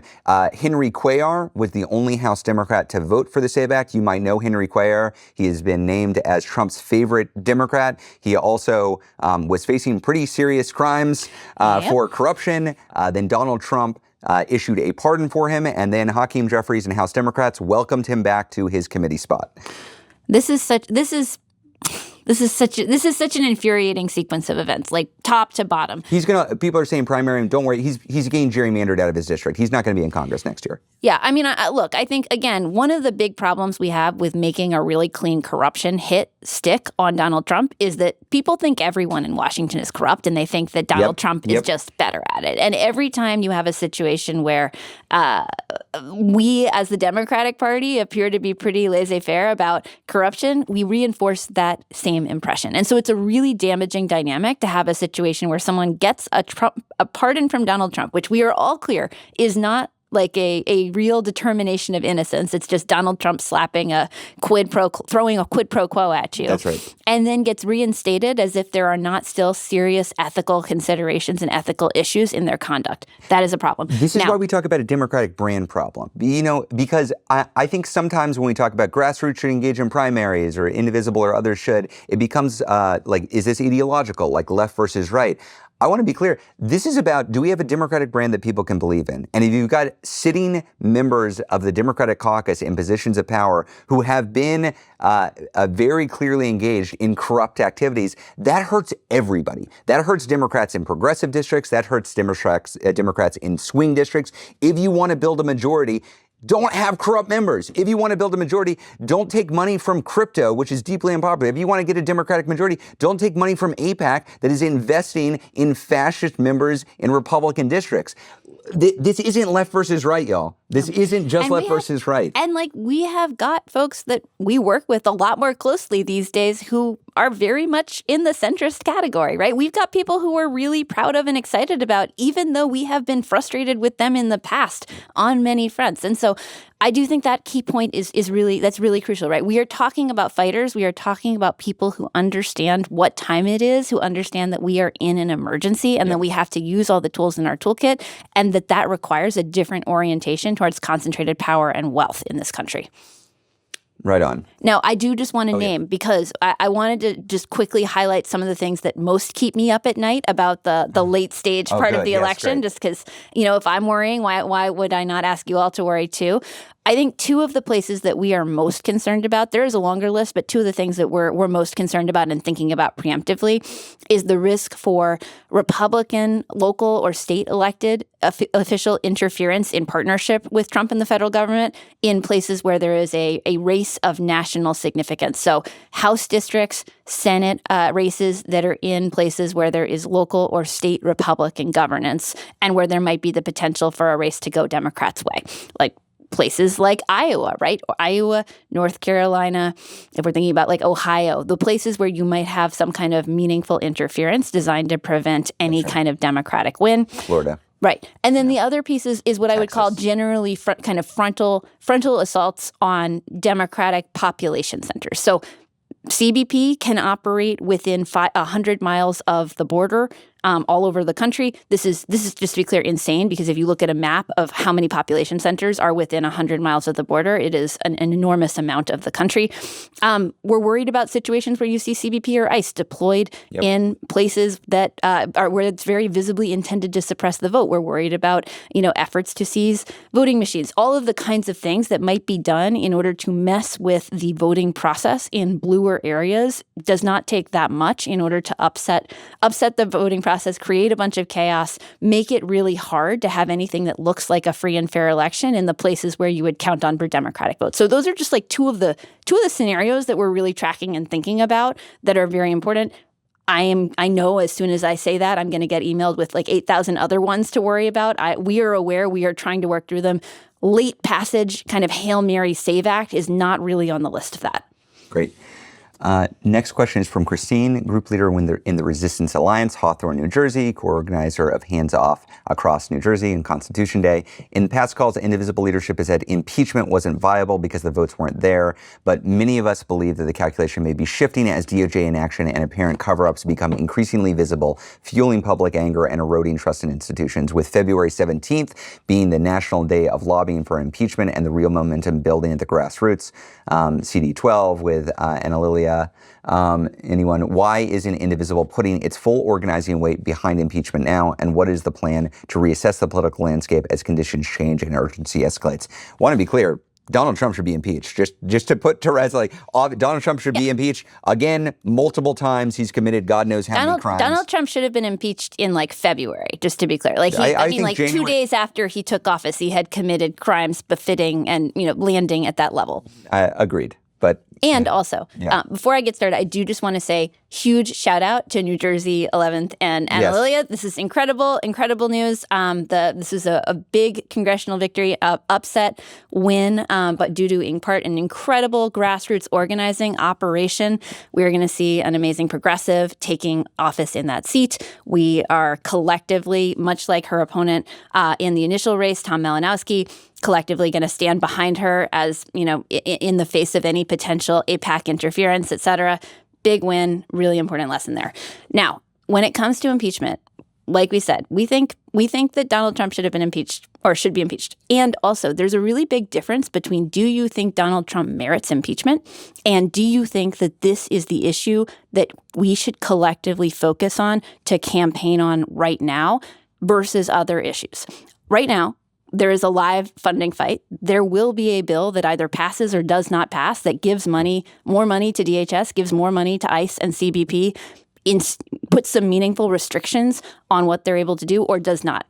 Henry Cuellar was the only House Democrat to vote for the SAVE Act. You might know Henry Cuellar. He has been named as Trump's favorite Democrat. He also was facing pretty serious crimes for corruption. Then Donald Trump issued a pardon for him, and then Hakeem Jeffries and House Democrats welcomed him back to his committee spot. This is such an infuriating sequence of events, like top to bottom. People are saying primary, don't worry, he's getting gerrymandered out of his district. He's not going to be in Congress next year. Yeah, I mean, look, I think, again, one of the big problems we have with making a really clean corruption stick on Donald Trump is that people think everyone in Washington is corrupt, and they think that Donald Trump is just better at it. And every time you have a situation where we, as the Democratic Party, appear to be pretty laissez-faire about corruption, we reinforce that same impression. And so it's a really damaging dynamic to have a situation where someone gets a pardon from Donald Trump, which we are all clear is not like a real determination of innocence. It's just Donald Trump throwing a quid pro quo at you. That's right. And then gets reinstated as if there are not still serious ethical considerations and ethical issues in their conduct. That is a problem. This is why we talk about a Democratic brand problem. Because I think sometimes when we talk about grassroots should engage in primaries or Indivisible or others should, it becomes is this ideological, like left versus right? I want to be clear. This is about, do we have a Democratic brand that people can believe in? And if you've got sitting members of the Democratic caucus in positions of power who have been very clearly engaged in corrupt activities, that hurts everybody. That hurts Democrats in progressive districts. That hurts Democrats in swing districts. If you want to build a majority, don't have corrupt members. If you want to build a majority, don't take money from crypto, which is deeply unpopular. If you want to get a Democratic majority, don't take money from AIPAC that is investing in fascist members in Republican districts. This isn't left versus right, y'all. This isn't just left versus right. And we have got folks that we work with a lot more closely these days who are very much in the centrist category, right? We've got people who we're really proud of and excited about, even though we have been frustrated with them in the past on many fronts. And so I do think that key point is really crucial, right? We are talking about fighters. We are talking about people who understand what time it is, who understand that we are in an emergency and that we have to use all the tools in our toolkit, and that requires a different orientation towards concentrated power and wealth in this country. Right on. Now, I do just want to name, because I wanted to just quickly highlight some of the things that most keep me up at night about the late stage part of the election, just because, if I'm worrying, why would I not ask you all to worry too? I think two of the places that we are most concerned about, there is a longer list, but two of the things that we're most concerned about and thinking about preemptively is the risk for Republican, local, or state elected official interference in partnership with Trump and the federal government in places where there is a race of national significance. So House districts, Senate races that are in places where there is local or state Republican governance and where there might be the potential for a race to go Democrats' way, like places like Iowa, right? Or Iowa, North Carolina, if we're thinking about Ohio, the places where you might have some kind of meaningful interference designed to prevent any kind of Democratic win. Florida. Right. And then the other piece is what Texas. I would call generally frontal assaults on Democratic population centers. So CBP can operate within 100 miles of the border all over the country. This is just to be clear, insane, because if you look at a map of how many population centers are within 100 miles of the border, it is an enormous amount of the country. We're worried about situations where you see CBP or ICE deployed in places that are where it's very visibly intended to suppress the vote. We're worried about efforts to seize voting machines, all of the kinds of things that might be done in order to mess with the voting process in bluer areas. Does not take that much in order to upset the voting process, create a bunch of chaos, make it really hard to have anything that looks like a free and fair election in the places where you would count on for Democratic votes. So those are just two of the scenarios that we're really tracking and thinking about that are very important. I know as soon as I say that, I'm going to get emailed with 8,000 other ones to worry about. We are aware. We are trying to work through them. Late passage, kind of Hail Mary SAVE Act is not really on the list of that. Great. Next question is from Christine, group leader in the Resistance Alliance, Hawthorne, New Jersey, co-organizer of Hands Off Across New Jersey and Constitution Day. In past calls, Indivisible leadership has said impeachment wasn't viable because the votes weren't there, but many of us believe that the calculation may be shifting as DOJ inaction and apparent cover-ups become increasingly visible, fueling public anger and eroding trust in institutions, with February 17th being the National Day of Lobbying for Impeachment and the real momentum building at the grassroots. CD12 with Anna Leah. Anyone, why isn't Indivisible putting its full organizing weight behind impeachment now? And what is the plan to reassess the political landscape as conditions change and urgency escalates? Want to be clear, Donald Trump should be impeached. Just to put to rest, Donald Trump should be impeached again multiple times. He's committed God knows how many crimes. Donald Trump should have been impeached in February, just to be clear. I mean, January, 2 days after he took office, he had committed crimes befitting and landing at that level. Agreed. But also, before I get started, I do just want to say huge shout out to New Jersey 11th and Anna Leah. This is incredible news. This is a big congressional victory, upset win, but due to, in part, an incredible grassroots organizing operation. We're going to see an amazing progressive taking office in that seat. We are collectively, much like her opponent in the initial race, Tom Malinowski, collectively going to stand behind her as, in the face of any potential AIPAC interference, et cetera. Big win, really important lesson there. Now, when it comes to impeachment, like we said, we think that Donald Trump should have been impeached or should be impeached. And also, there's a really big difference between do you think Donald Trump merits impeachment and do you think that this is the issue that we should collectively focus on to campaign on right now versus other issues. Right now, there is a live funding fight. There will be a bill that either passes or does not pass that gives more money to DHS, gives more money to ICE and CBP, puts some meaningful restrictions on what they're able to do or does not.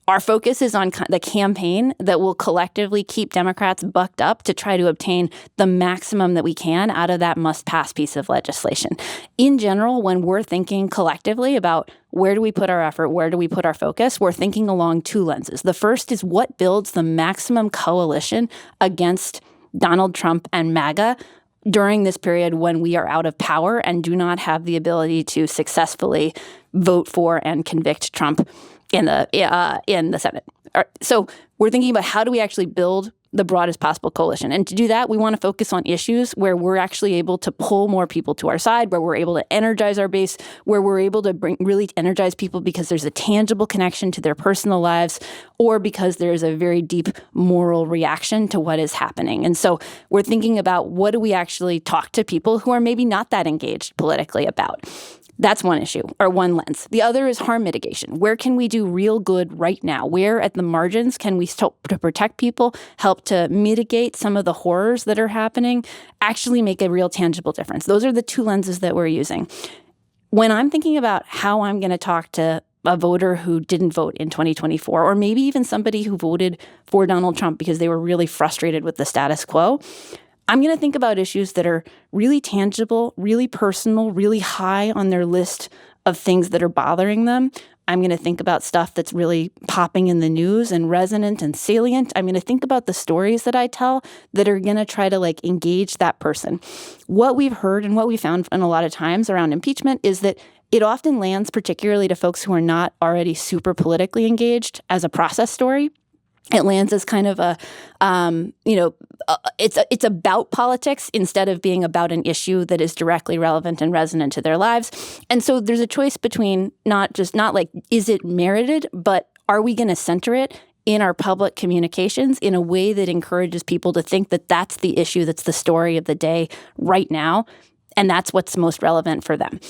Our focus is on the campaign that will collectively keep Democrats bucked up to try to obtain the maximum that we can out of that must-pass piece of legislation. In general, when we're thinking collectively about where do we put our effort, where do we put our focus, we're thinking along two lenses. The first is what builds the maximum coalition against Donald Trump and MAGA during this period when we are out of power and do not have the ability to successfully vote for and convict Trump in the Senate. So we're thinking about how do we actually build the broadest possible coalition. And to do that, we want to focus on issues where we're actually able to pull more people to our side, where we're able to energize our base, where we're able to really energize people because there's a tangible connection to their personal lives or because there's a very deep moral reaction to what is happening. And so we're thinking about what do we actually talk to people who are maybe not that engaged politically about. That's one issue or one lens. The other is harm mitigation. Where can we do real good right now? Where at the margins can we help to protect people, help to mitigate some of the horrors that are happening, actually make a real tangible difference? Those are the two lenses that we're using. When I'm thinking about how I'm going to talk to a voter who didn't vote in 2024, or maybe even somebody who voted for Donald Trump because they were really frustrated with the status quo, I'm going to think about issues that are really tangible, really personal, really high on their list of things that are bothering them. I'm going to think about stuff that's really popping in the news and resonant and salient. I'm going to think about the stories that I tell that are going to try to engage that person. What we've heard and what we found in a lot of times around impeachment is that it often lands particularly to folks who are not already super politically engaged as a process story. It lands as kind of it's about politics instead of being about an issue that is directly relevant and resonant to their lives. And so there's a choice between not is it merited, but are we going to center it in our public communications in a way that encourages people to think that that's the issue, that's the story of the day right now, and that's what's most relevant for them.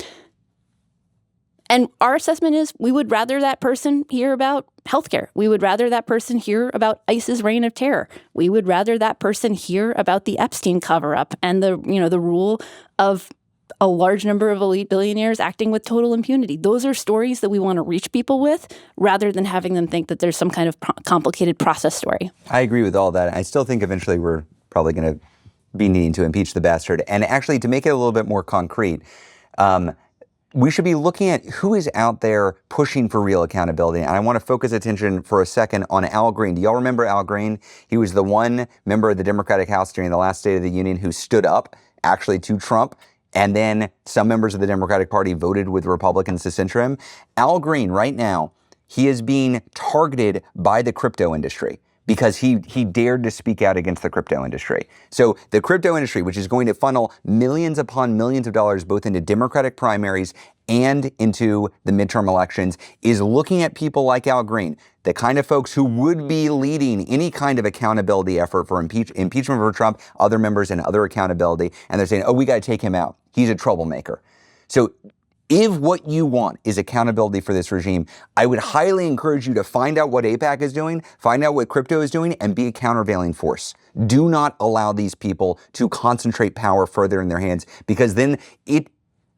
And our assessment is we would rather that person hear about healthcare. We would rather that person hear about ICE's reign of terror. We would rather that person hear about the Epstein cover-up and the rule of a large number of elite billionaires acting with total impunity. Those are stories that we want to reach people with rather than having them think that there's some kind of complicated process story. I agree with all that. I still think eventually we're probably going to be needing to impeach the bastard. And actually, to make it a little bit more concrete, we should be looking at who is out there pushing for real accountability. And I want to focus attention for a second on Al Green. Do y'all remember Al Green? He was the one member of the Democratic House during the last State of the Union who stood up actually to Trump, and then some members of the Democratic Party voted with Republicans to censure him. Al Green, right now, he is being targeted by the crypto industry because he dared to speak out against the crypto industry. So the crypto industry, which is going to funnel millions upon millions of dollars both into Democratic primaries and into the midterm elections, is looking at people like Al Green, the kind of folks who would be leading any kind of accountability effort for impeachment for Trump, other members, and other accountability. And they're saying, oh, we got to take him out. He's a troublemaker. So if what you want is accountability for this regime, I would highly encourage you to find out what AIPAC is doing, find out what crypto is doing, and be a countervailing force. Do not allow these people to concentrate power further in their hands, because then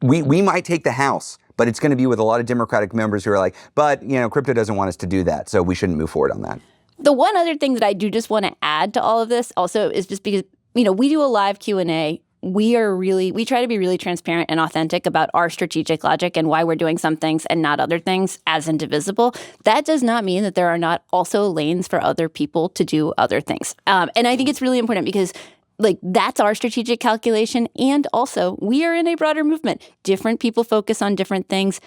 we might take the House, but it's going to be with a lot of Democratic members who are like, but, crypto doesn't want us to do that, so we shouldn't move forward on that. The one other thing that I do just want to add to all of this also is just because, we do a live Q&A. We try to be really transparent and authentic about our strategic logic and why we're doing some things and not other things as Indivisible. That does not mean that there are not also lanes for other people to do other things. And I think it's really important because that's our strategic calculation. And also, we are in a broader movement. Different people focus on different things.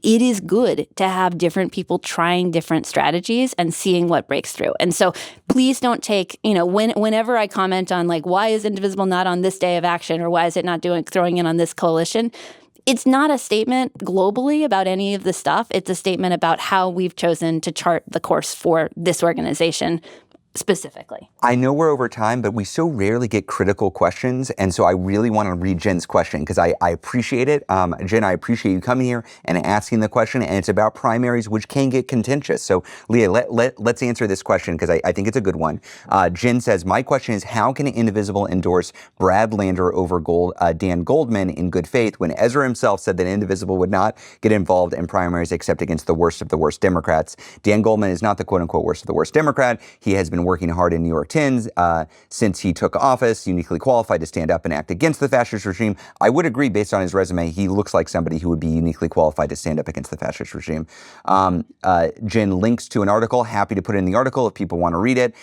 It is good to have different people trying different strategies and seeing what breaks through. And so please don't take, whenever I comment on why is Indivisible not on this day of action, or why is it not throwing in on this coalition? It's not a statement globally about any of the stuff. It's a statement about how we've chosen to chart the course for this organization specifically. I know we're over time, but we so rarely get critical questions. And so I really want to read Jen's question because I appreciate it. Jen, I appreciate you coming here and asking the question. And it's about primaries, which can get contentious. So Leah, let's answer this question because I think it's a good one. Jen says, my question is, how can Indivisible endorse Brad Lander over Dan Goldman in good faith when Ezra himself said that Indivisible would not get involved in primaries except against the worst of the worst Democrats? Dan Goldman is not the quote unquote worst of the worst Democrat. He has been working hard in New York Tins since he took office, uniquely qualified to stand up and act against the fascist regime. I would agree, based on his resume, he looks like somebody who would be uniquely qualified to stand up against the fascist regime. Jen links to an article, happy to put in the article if people want to read it.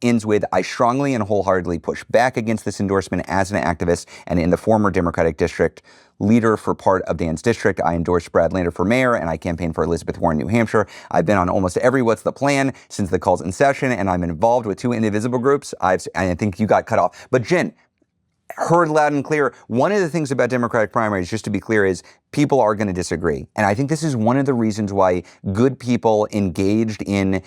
Ends with, I strongly and wholeheartedly push back against this endorsement as an activist and in the former Democratic district leader for part of Dan's district. I endorsed Brad Lander for mayor, and I campaigned for Elizabeth Warren, New Hampshire. I've been on almost every What's the Plan since the call's inception, and I'm involved with 2 Indivisible groups. I think you got cut off. But Jen, heard loud and clear, one of the things about Democratic primaries, just to be clear, is people are going to disagree. And I think this is one of the reasons why good people engaged in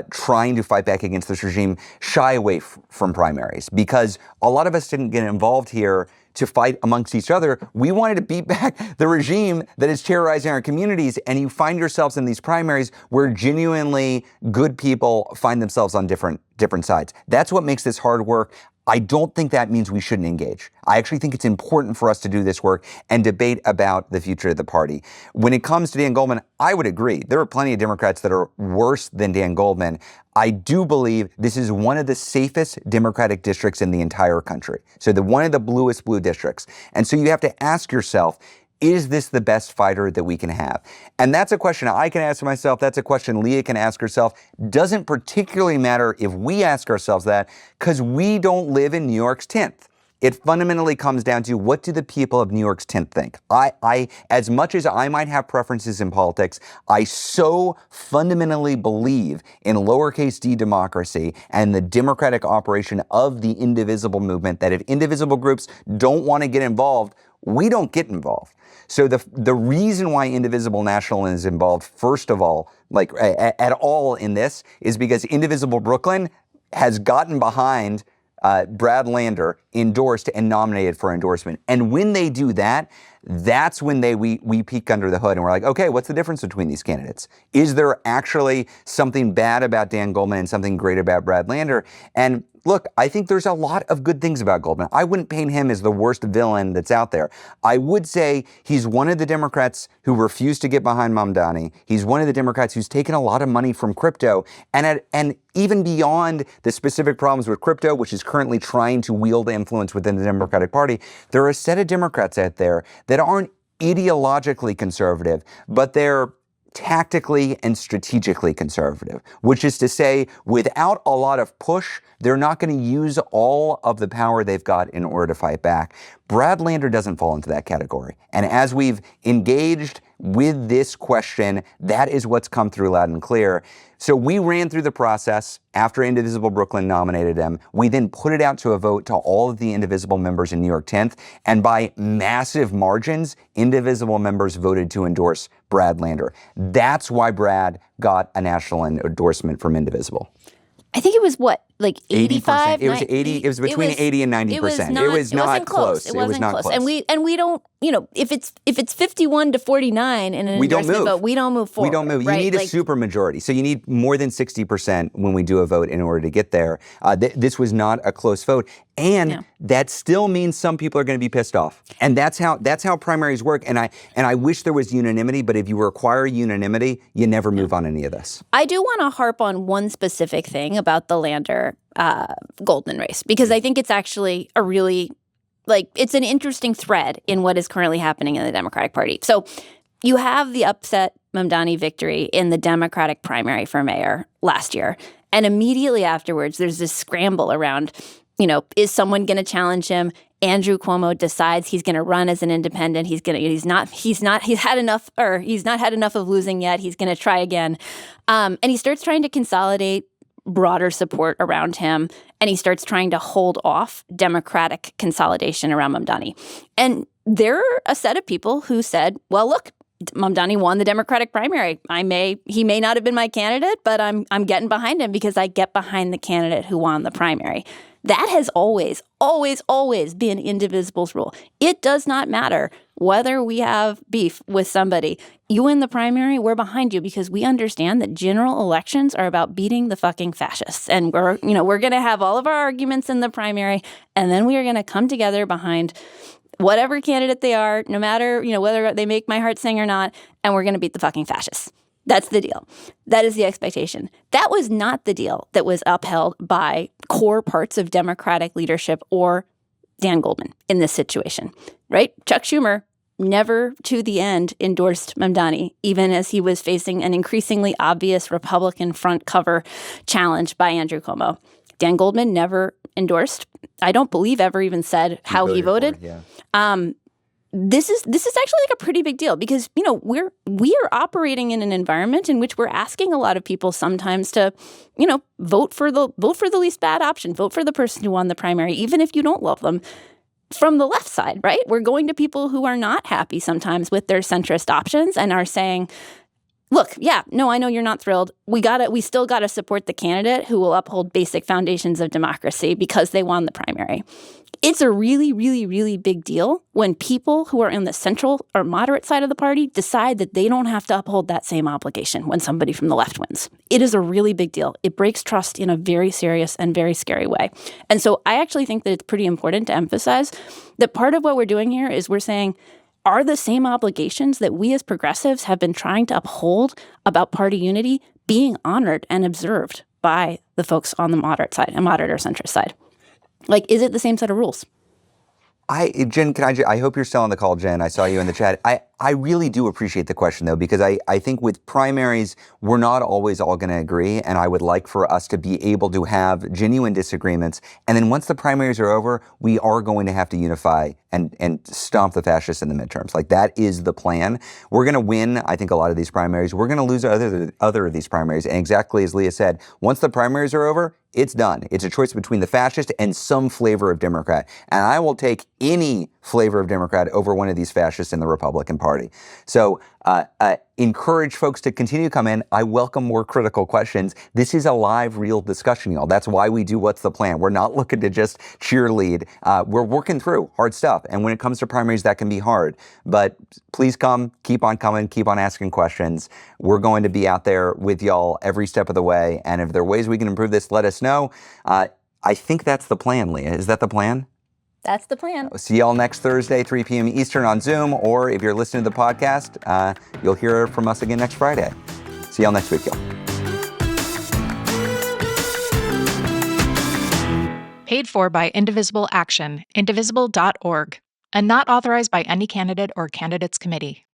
trying to fight back against this regime shy away from primaries, because a lot of us didn't get involved here to fight amongst each other. We wanted to beat back the regime that is terrorizing our communities, and you find yourselves in these primaries where genuinely good people find themselves on different sides. That's what makes this hard work. I don't think that means we shouldn't engage. I actually think it's important for us to do this work and debate about the future of the party. When it comes to Dan Goldman, I would agree. There are plenty of Democrats that are worse than Dan Goldman. I do believe this is one of the safest Democratic districts in the entire country. So one of the bluest blue districts. And so you have to ask yourself, is this the best fighter that we can have? And that's a question I can ask myself. That's a question Leah can ask herself. Doesn't particularly matter if we ask ourselves that, because we don't live in New York's 10th. It fundamentally comes down to, what do the people of New York's 10th think? I, as much as I might have preferences in politics, I so fundamentally believe in lowercase d democracy and the democratic operation of the Indivisible movement that if Indivisible groups don't want to get involved, we don't get involved. So the reason why Indivisible National is involved, first of all, at all in this, is because Indivisible Brooklyn has gotten behind Brad Lander, endorsed and nominated for endorsement. And when they do that, that's when we peek under the hood and we're like, okay, what's the difference between these candidates? Is there actually something bad about Dan Goldman and something great about Brad Lander? And look, I think there's a lot of good things about Goldman. I wouldn't paint him as the worst villain that's out there. I would say he's one of the Democrats who refused to get behind Mamdani. He's one of the Democrats who's taken a lot of money from crypto. And even beyond the specific problems with crypto, which is currently trying to wield influence within the Democratic Party, there are a set of Democrats out there that aren't ideologically conservative, but they're tactically and strategically conservative, which is to say, without a lot of push, they're not going to use all of the power they've got in order to fight back. Brad Lander doesn't fall into that category. And as we've engaged with this question, that is what's come through loud and clear. So we ran through the process after Indivisible Brooklyn nominated him. We then put it out to a vote to all of the Indivisible members in New York 10th. And by massive margins, Indivisible members voted to endorse Brad Lander. That's why Brad got a national endorsement from Indivisible. I think it was what, like 85? It was 80. It was between 80 and 90%. It was not close. It wasn't close. And we don't, if it's 51 to 49 in an endorsement vote, we don't move forward. We don't move. Right? You need a super majority. So you need more than 60% when we do a vote in order to get there. This was not a close vote. And that still means some people are going to be pissed off. And that's how primaries work. And I wish there was unanimity, but if you require unanimity, you never move on any of this. I do want to harp on one specific thing about the Lander Goldman race, because I think it's actually a really, it's an interesting thread in what is currently happening in the Democratic Party. So you have the upset Mamdani victory in the Democratic primary for mayor last year. And immediately afterwards, there's this scramble around, is someone going to challenge him? Andrew Cuomo decides he's going to run as an independent. He's not had enough of losing yet. He's going to try again. And he starts trying to consolidate broader support around him. And he starts trying to hold off Democratic consolidation around Mamdani. And there are a set of people who said, well, look, Mamdani won the Democratic primary. He may not have been my candidate, but I'm getting behind him because I get behind the candidate who won the primary. That has always, always, always been Indivisible's rule. It does not matter whether we have beef with somebody. You win the primary, we're behind you because we understand that general elections are about beating the fucking fascists. And we're going to have all of our arguments in the primary, and then we are going to come together behind whatever candidate they are, no matter, whether they make my heart sing or not, and we're going to beat the fucking fascists. That's the deal. That is the expectation. That was not the deal that was upheld by core parts of Democratic leadership or Dan Goldman in this situation, right? Chuck Schumer never to the end endorsed Mamdani, even as he was facing an increasingly obvious Republican front cover challenge by Andrew Cuomo. Dan Goldman never endorsed. I don't believe ever even said how he voted. This is actually like a pretty big deal because, we are operating in an environment in which we're asking a lot of people sometimes to, vote for the least bad option, vote for the person who won the primary, even if you don't love them. From the left side, right? We're going to people who are not happy sometimes with their centrist options and are saying, look, I know you're not thrilled. We still got to support the candidate who will uphold basic foundations of democracy because they won the primary. It's a really, really, really big deal when people who are in the central or moderate side of the party decide that they don't have to uphold that same obligation when somebody from the left wins. It is a really big deal. It breaks trust in a very serious and very scary way. And so I actually think that it's pretty important to emphasize that part of what we're doing here is we're saying, are the same obligations that we as progressives have been trying to uphold about party unity being honored and observed by the folks on the moderate side and moderate or centrist side? Is it the same set of rules? Jen, I hope you're still on the call, Jen. I saw you in the chat. I really do appreciate the question, though, because I think with primaries, we're not always all going to agree. And I would like for us to be able to have genuine disagreements. And then once the primaries are over, we are going to have to unify and stomp the fascists in the midterms. That is the plan. We're going to win, I think, a lot of these primaries. We're going to lose other of these primaries. And exactly as Leah said, once the primaries are over, it's done. It's a choice between the fascist and some flavor of Democrat. And I will take any flavor of Democrat over one of these fascists in the Republican Party. So encourage folks to continue to come in. I welcome more critical questions. This is a live, real discussion, y'all. That's why we do What's the Plan? We're not looking to just cheerlead. We're working through hard stuff. And when it comes to primaries, that can be hard. But please come, keep on coming, keep on asking questions. We're going to be out there with y'all every step of the way. And if there are ways we can improve this, let us know. I think that's the plan, Leah. Is that the plan? That's the plan. See y'all next Thursday, 3 p.m. Eastern on Zoom, or if you're listening to the podcast, you'll hear from us again next Friday. See y'all next week, y'all. Paid for by Indivisible Action, indivisible.org, and not authorized by any candidate or candidates committee.